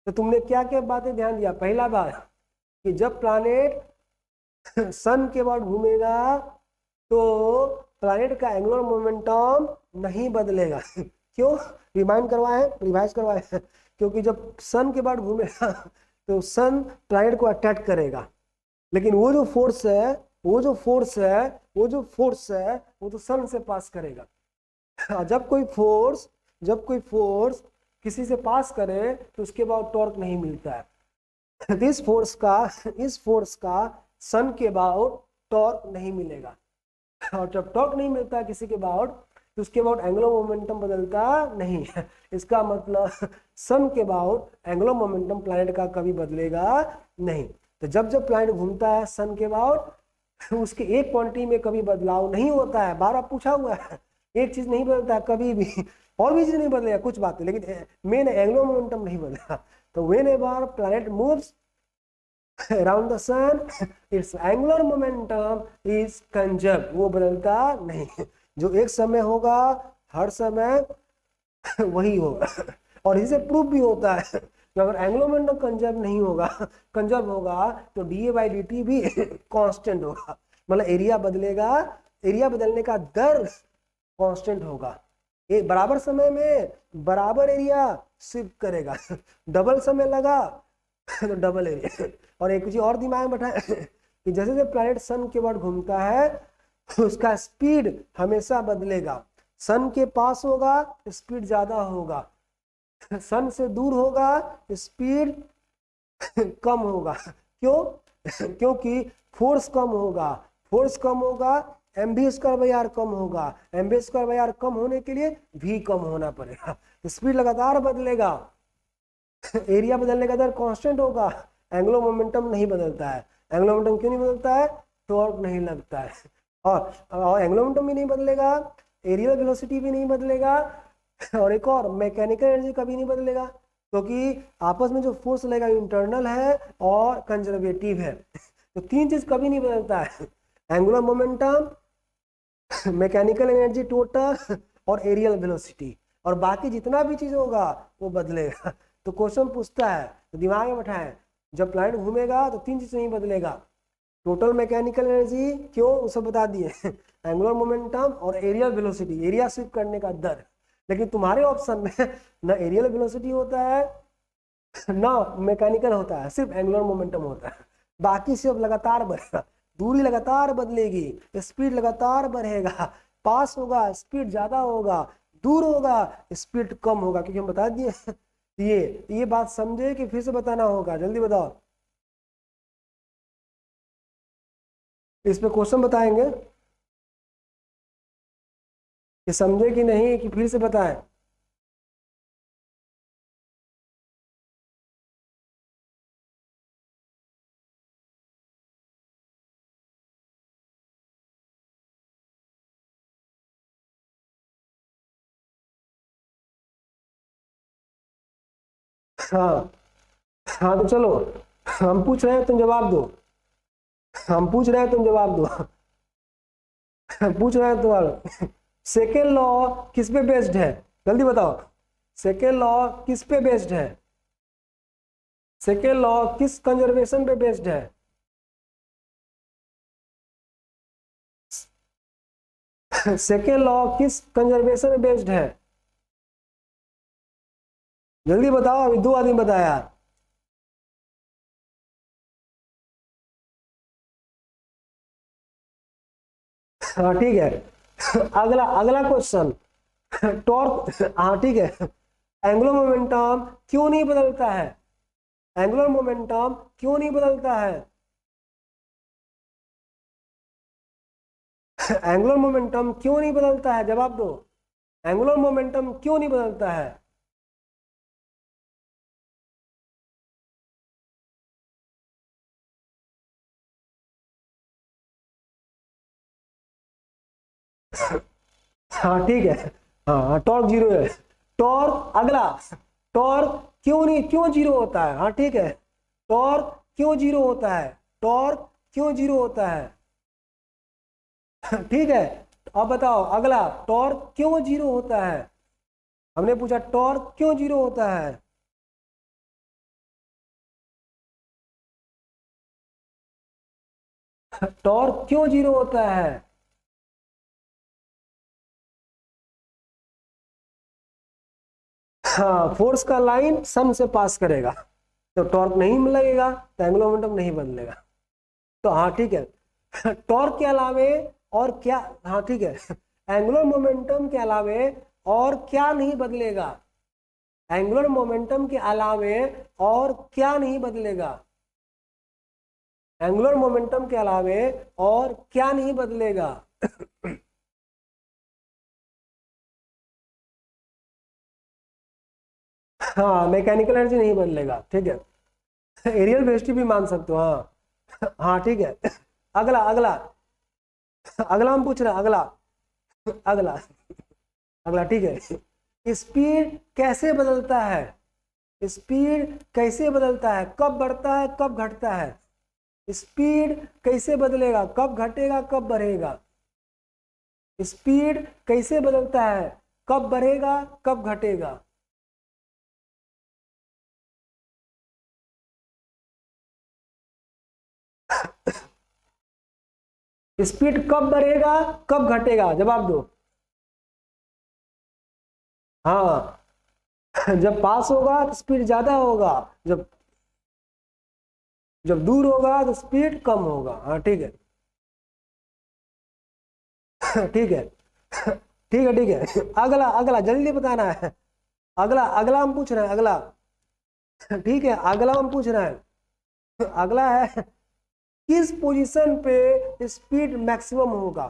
तो तुमने क्या क्या बातें ध्यान दिया? पहला बात कि जब प्लैनेट सन के बाद घूमेगा तो प्लैनेट का एंगुलर मोमेंटम नहीं बदलेगा। क्यों? रिमाइंड करवाए, रिवाइज करवाए क्योंकि जब सन के बाद घूमेगा तो सन प्लैनेट को अट्रैक्ट करेगा, लेकिन वो जो फोर्स है वो तो सन से पास करेगा। जब कोई फोर्स किसी से पास करे तो उसके बाद टॉर्क नहीं मिलता है। इस फोर्स का सन के बाद टॉर्क नहीं मिलेगा, और जब टॉर्क नहीं मिलता है किसी के बाद तो उसके बाद एंगुलर मोमेंटम बदलता नहीं है। इसका मतलब सन के बाद एंगुलर मोमेंटम प्लैनेट का कभी बदलेगा नहीं। तो जब जब प्लैनेट घूमता है सन के बाद उसके एक क्वांटिटी में कभी बदलाव नहीं होता है। बार बार पूछा हुआ है, एक चीज नहीं बदलता है कभी भी, और भी चीज नहीं बदलेगा कुछ बातें, लेकिन मेन एंगुलर मोमेंटम नहीं बदलेगा। तो when ever planet moves around the sun its angular momentum is conserved, वो बदलता नहीं। जो एक समय होगा हर समय वही होगा, और इसे प्रूफ भी होता है कि अगर एंगुलर मोमेंटम कंजर्व होगा तो D A by D T भी कांस्टेंट होगा। मतलब एरिया बदलेगा, एरिया बदलने का दर कांस्टेंट होगा। एक बराबर समय में बराबर एरिया शिफ्ट करेगा। डबल समय लगा तो डबल एरिया। और एक चीज और दिमाग में बैठा कि जैसे जैसे प्लैनेट सन के बाद घूमता है उसका स्पीड हमेशा बदलेगा। सन के पास होगा स्पीड ज्यादा होगा, सन से दूर होगा स्पीड कम होगा। क्यों? क्योंकि फोर्स कम होगा m b square by r कम होगा, m b square by r कम होने के लिए भी कम होना पड़ेगा। स्पीड लगातार बदलेगा, एरिया बदलने का दर कांस्टेंट होगा, एंगुलर मोमेंटम नहीं बदलता है। एंगुलर मोमेंटम क्यों नहीं बदलता है? टॉर्क नहीं लगता है। और एंगुलर मोमेंटम भी नहीं बदलेगा, एरियल वेलोसिटी भी नहीं बदलेगा, और एक और मैकेनिकल एनर्जी कभी नहीं बदलेगा, क्योंकि आपस में जो फोर्स लगेगा इंटरनल है और कंजर्वेटिव है। तो तीन चीज कभी नहीं बदलता है, angular momentum, mechanical energy total, और एरियल वेलोसिटी। और बाकी जितना भी चीज होगा वो बदलेगा। तो क्वेश्चन पूछता है तो दिमाग में बैठाएं, जब प्लैनेट घूमेगा तो तीन चीज नहीं बदलेगा, टोटल मैकेनिकल एनर्जी, क्यों उसे बता दिए, एंगुलर मोमेंटम और एरियल वेलोसिटी, एरिया शिफ्ट करने का दर। लेकिन तुम्हारे ऑप्शन में ना एरियल वेलोसिटी होता है ना मैकेनिकल होता है, सिर्फ एंगुलर मोमेंटम होता है। बाकी सिर्फ लगातार बढ़ेगा, दूरी लगातार बदलेगी, स्पीड लगातार बढ़ेगा, पास होगा स्पीड ज्यादा होगा, दूर होगा स्पीड कम होगा। क्योंकि हम बता दिए ये बात समझे कि फिर से बताना होगा? जल्दी बताओ, इस पे क्वेश्चन बताएंगे कि समझे कि नहीं, कि फिर से बताएं? हाँ हाँ, तो चलो हम पूछ रहे हैं तुम जवाब दो, हम पूछ रहे हैं तुम जवाब दो। पूछ रहे हैं तुम्हारा सेकेंड लॉ किस पे बेस्ड है, जल्दी बताओ। सेकेंड लॉ किस पे बेस्ड है, सेकेंड लॉ किस कंजर्वेशन पे बेस्ड है? सेकेंड लॉ किस कंजर्वेशन पे बेस्ड है? जल्दी बताओ, अभी 2 आदमी बताया। हाँ ठीक है। अगला अगला क्वेश्चन, टॉर्क। हाँ ठीक है। एंगुलर मोमेंटम क्यों नहीं बदलता है, एंगुलर मोमेंटम क्यों नहीं बदलता है? एंगुलर मोमेंटम क्यों नहीं बदलता है, जवाब दो। एंगुलर मोमेंटम क्यों नहीं बदलता है? हाँ ठीक है। हाँ टॉर्क जीरो है। टॉर्क अगला, टॉर्क क्यों नहीं, क्यों जीरो होता है? हाँ ठीक है। टॉर्क क्यों जीरो होता है, टॉर्क क्यों जीरो होता है? ठीक है। अब बताओ अगला, टॉर्क क्यों जीरो होता है? हमने पूछा टॉर्क क्यों जीरो होता है। टॉर्क क्यों जीरो होता है? हाँ, फोर्स का लाइन सन से पास करेगा तो टॉर्क नहीं लगेगा, तो एंगुलर मोमेंटम नहीं बदलेगा। तो हाँ ठीक है। टॉर्क के अलावे और क्या, हाँ ठीक है, एंगुलर मोमेंटम के अलावे और क्या नहीं बदलेगा, एंगुलर मोमेंटम के अलावे और क्या नहीं बदलेगा, एंगुलर मोमेंटम के अलावे और क्या नहीं बदलेगा? हाँ, मैकेनिकल एनर्जी नहीं बदलेगा, ठीक है। एरियल वेलोसिटी भी मान सकते हो, हाँ हाँ ठीक है। अगला अगला, अगला हम पूछ रहे हैं, अगला अगला अगला ठीक है। स्पीड कैसे बदलता है, स्पीड कैसे बदलता है, कब बढ़ता है कब घटता है? स्पीड कैसे बदलेगा, कब घटेगा कब बढ़ेगा? स्पीड कैसे बदलता है, कब बढ़ेगा कब घटेगा? स्पीड कब बढ़ेगा कब घटेगा, जवाब दो। हाँ, जब पास होगा तो स्पीड ज्यादा होगा, जब जब दूर होगा तो स्पीड कम होगा। हाँ ठीक है। ठीक है। ठीक है ठीक है। अगला अगला जल्दी बताना है। अगला अगला हम पूछ रहे हैं, अगला ठीक है, अगला हम पूछ रहे हैं, अगला है किस पोजीशन पे स्पीड मैक्सिमम होगा,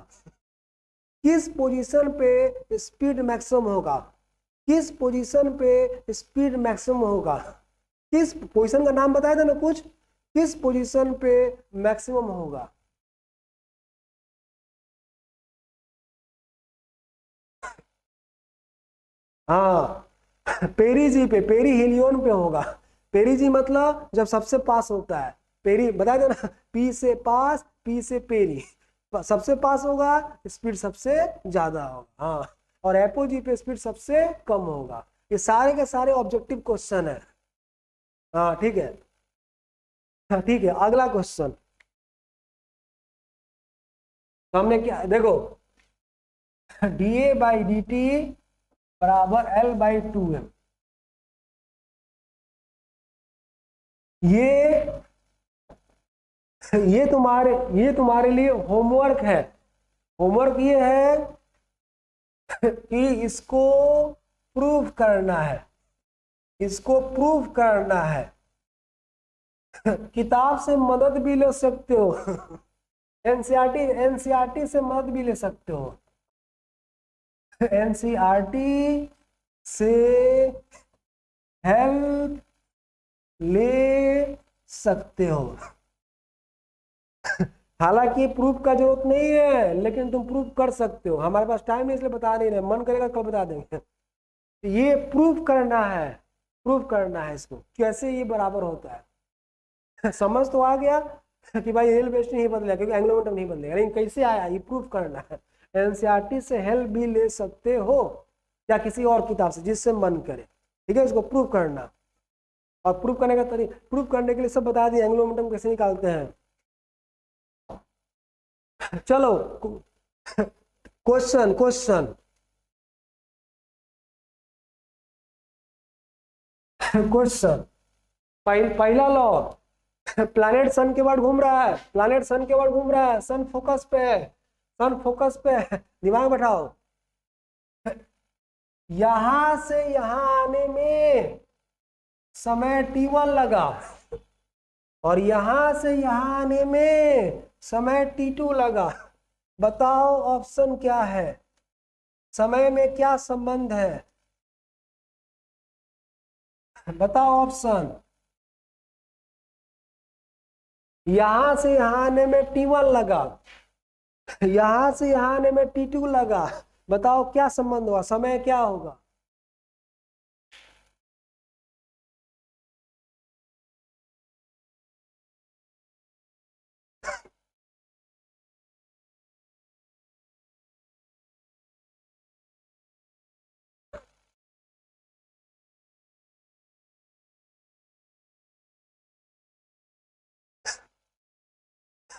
किस पोजीशन पे स्पीड मैक्सिमम होगा, किस पोजीशन पे स्पीड मैक्सिमम होगा? किस पोजीशन का नाम बताया था ना कुछ, किस पोजीशन पे मैक्सिमम होगा? हाँ, पेरीजी पे, पेरी हिलियन पे होगा। पेरीजी मतलब जब सबसे पास होता है, पेरी बता दो ना, पी से पास, पी से पेरी, सबसे पास होगा स्पीड सबसे ज्यादा होगा। हाँ, और एपोजी पे स्पीड सबसे कम होगा। ये सारे के सारे ऑब्जेक्टिव क्वेश्चन है। हाँ ठीक है। हाँ ठीक है, अगला क्वेश्चन। तो हमने क्या देखो, D A by D T बराबर एल बाई टू एम, ये ये तुम्हारे लिए होमवर्क है। होमवर्क ये है कि इसको प्रूव करना है, इसको प्रूव करना है। किताब से मदद भी ले सकते हो, एनसीईआरटी एनसीईआरटी से मदद भी ले सकते हो, एनसीईआरटी से हेल्प ले सकते हो। हालांकि प्रूफ का जरूरत नहीं है, लेकिन तुम प्रूफ कर सकते हो। हमारे पास टाइम नहीं इसलिए बता नहीं रहे, मन करेगा कल बता देंगे। ये प्रूफ करना है, प्रूव करना है इसको कैसे ये बराबर होता है। समझ तो आ गया कि भाई रियल वेलोसिटी नहीं बदलेगा क्योंकि एंगुलर मोमेंटम नहीं बदलेगा, लेकिन कैसे आया ये प्रूव करना है। एनसीईआरटी से हेल्प भी ले सकते हो या किसी और किताब से जिससे मन करे, ठीक है, इसको प्रूव करना। और प्रूव करने का तरीका, प्रूव करने के लिए सब बता दिए, एंगुलर मोमेंटम कैसे निकालते हैं। चलो क्वेश्चन क्वेश्चन क्वेश्चन पहला लॉ, प्लैनेट सन के बाद घूम रहा है, प्लैनेट सन के बाद घूम रहा है, सन फोकस पे है, सन फोकस पे है, दिमाग बैठाओ। यहां से यहां आने में समय t1 लगा और यहां से यहां आने में समय t2 लगा। बताओ ऑप्शन क्या है, समय में क्या संबंध है, बताओ ऑप्शन। यहां से यहां आने में t1 लगा, यहां से यहां आने में t2 लगा, बताओ क्या संबंध हुआ, समय क्या होगा।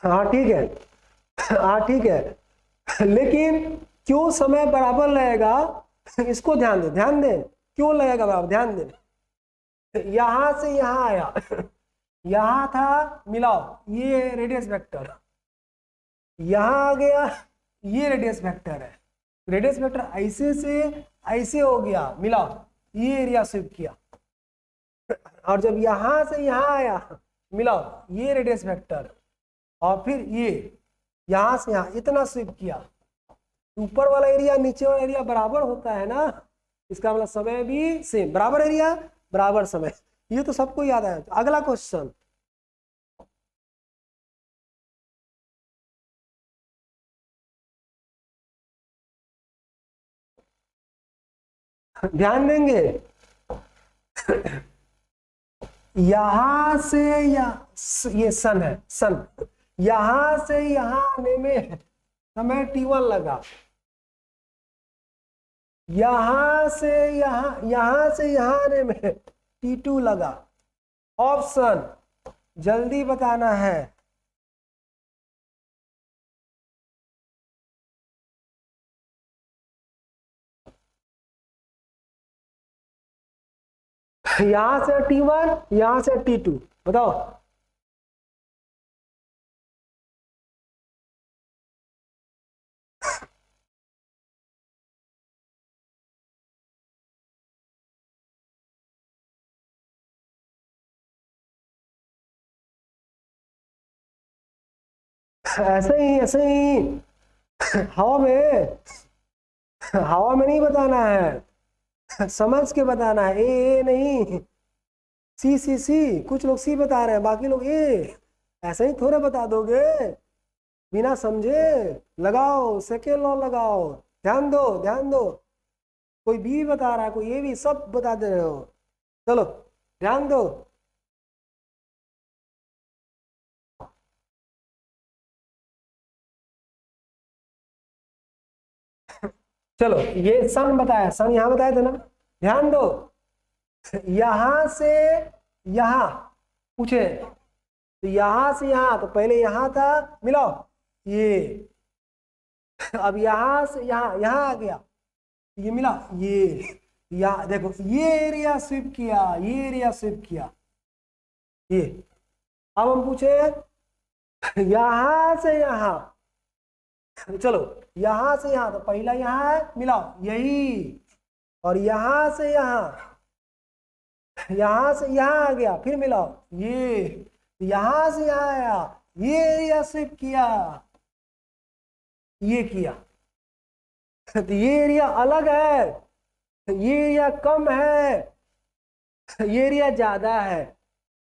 हाँ ठीक है, हाँ ठीक है, लेकिन क्यों समय बराबर रहेगा इसको ध्यान दे, ध्यान दे, क्यों लगेगा बराबर, ध्यान दे। यहां से यहां आया, यहां था, मिलाओ ये रेडियस वेक्टर, यहां आ गया ये रेडियस वेक्टर है, रेडियस वेक्टर ऐसे से ऐसे हो गया, मिलाओ ये एरिया शिफ्ट किया, और जब यहां से यहां आया मिलाओ ये रेडियस वेक्टर, और फिर ये यहां से यहां इतना शिफ्ट किया, ऊपर वाला एरिया नीचे वाला एरिया बराबर होता है ना, इसका मतलब समय भी सेम, बराबर एरिया बराबर समय, ये तो सबको याद है। अगला क्वेश्चन, ध्यान देंगे, यहां से ये सन है, सन, यहां से यहां आने में समय t1 लगा, यहां से यहां आने में t2 लगा। ऑप्शन जल्दी बताना है, यहां से t1 यहां से t2, बताओ। ऐसे ही हवा में नहीं बताना है, समझ के बताना है, ए नहीं, सी, कुछ लोग सी बता रहे हैं, बाकी लोग ए, ऐसे ही थोड़े बता दोगे बिना समझे। लगाओ सेकेंड लॉ लगाओ, ध्यान दो ध्यान दो, कोई बी बता रहा है, कोई ए भी, सब बता दे रहे हो, चलो ध्यान दो। चलो ये सन बताया, सन यहां बताया था ना, ध्यान दो, यहां से यहां पूछे, तो यहां से यहां, तो पहले यहां था, मिलाओ ये, अब यहां से यहां आ गया, ये मिला ये, यहाँ देखो ये एरिया स्विप किया, ये एरिया स्विप किया, ये। अब हम पूछे यहां से यहां, चलो यहां से यहां, तो पहला यहां है, मिलाओ यही, और यहां से यहां आ गया, फिर मिलाओ ये, यहां से यहां आया, ये एरिया स्विप किया, ये किया, तो ये एरिया अलग है, ये एरिया कम है, ये एरिया ज्यादा है,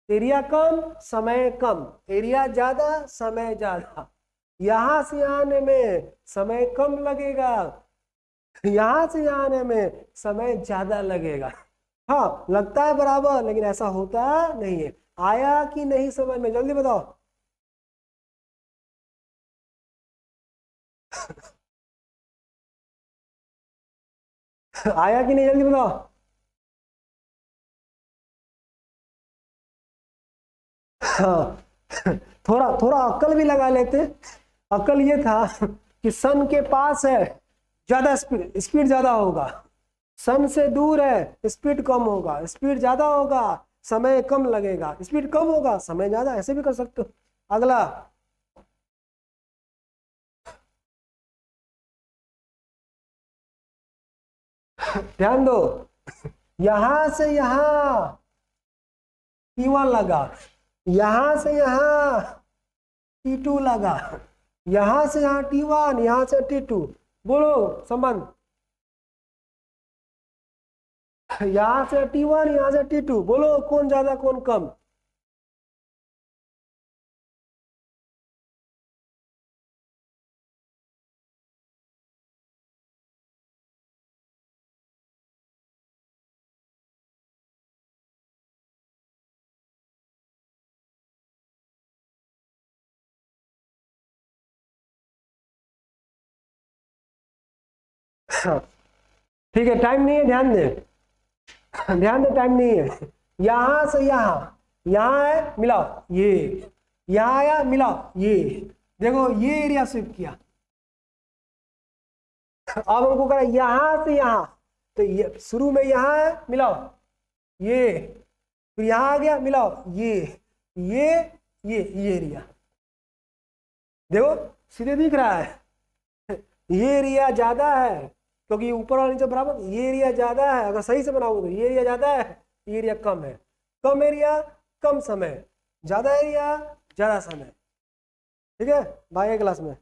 एरिया कम समय कम, एरिया ज्यादा समय ज्यादा, यहां से आने में समय कम लगेगा, यहां से आने में समय ज्यादा लगेगा, हाँ लगता है बराबर, लेकिन ऐसा होता नहीं है। आया कि नहीं समझ में, जल्दी बताओ। आया कि नहीं, जल्दी बताओ। हाँ थोड़ा थोड़ा अक्ल भी लगा लेते। अक्ल ये था कि सन के पास है ज्यादा स्पीड, स्पीड ज्यादा होगा। सन से दूर है स्पीड कम होगा, स्पीड ज्यादा होगा समय कम लगेगा, स्पीड कम होगा समय ज्यादा, ऐसे भी कर सकते हो। अगला, ध्यान दो, यहां से यहां T1 लगा, यहां से यहां T2 लगा, यहां से यहां T1, यहां से T2। बोलो संबंध, यहां से T1 यहां से T2, बोलो कौन ज्यादा कौन कम। ठीक है, टाइम नहीं है, ध्यान दे, ध्यान दे, टाइम नहीं है। यहां से यहां, यहां है मिलाओ ये, यहां आया मिलाओ ये, देखो ये एरिया स्विप किया। अब हमको करा यहां से यहां, तो ये शुरू में यहां है मिलाओ ये, फिर यहां आ गया मिलाओ ये ये एरिया, देखो सीधे दिख रहा है। ये एरिया ज्यादा है क्योंकि ऊपर और नीचे बराबर, ये एरिया ज्यादा है, अगर सही से बनाओगे तो ये एरिया ज्यादा है, ये एरिया कम है। कम एरिया कम समय, ज्यादा एरिया ज्यादा समय। ठीक है, बाय क्लास में।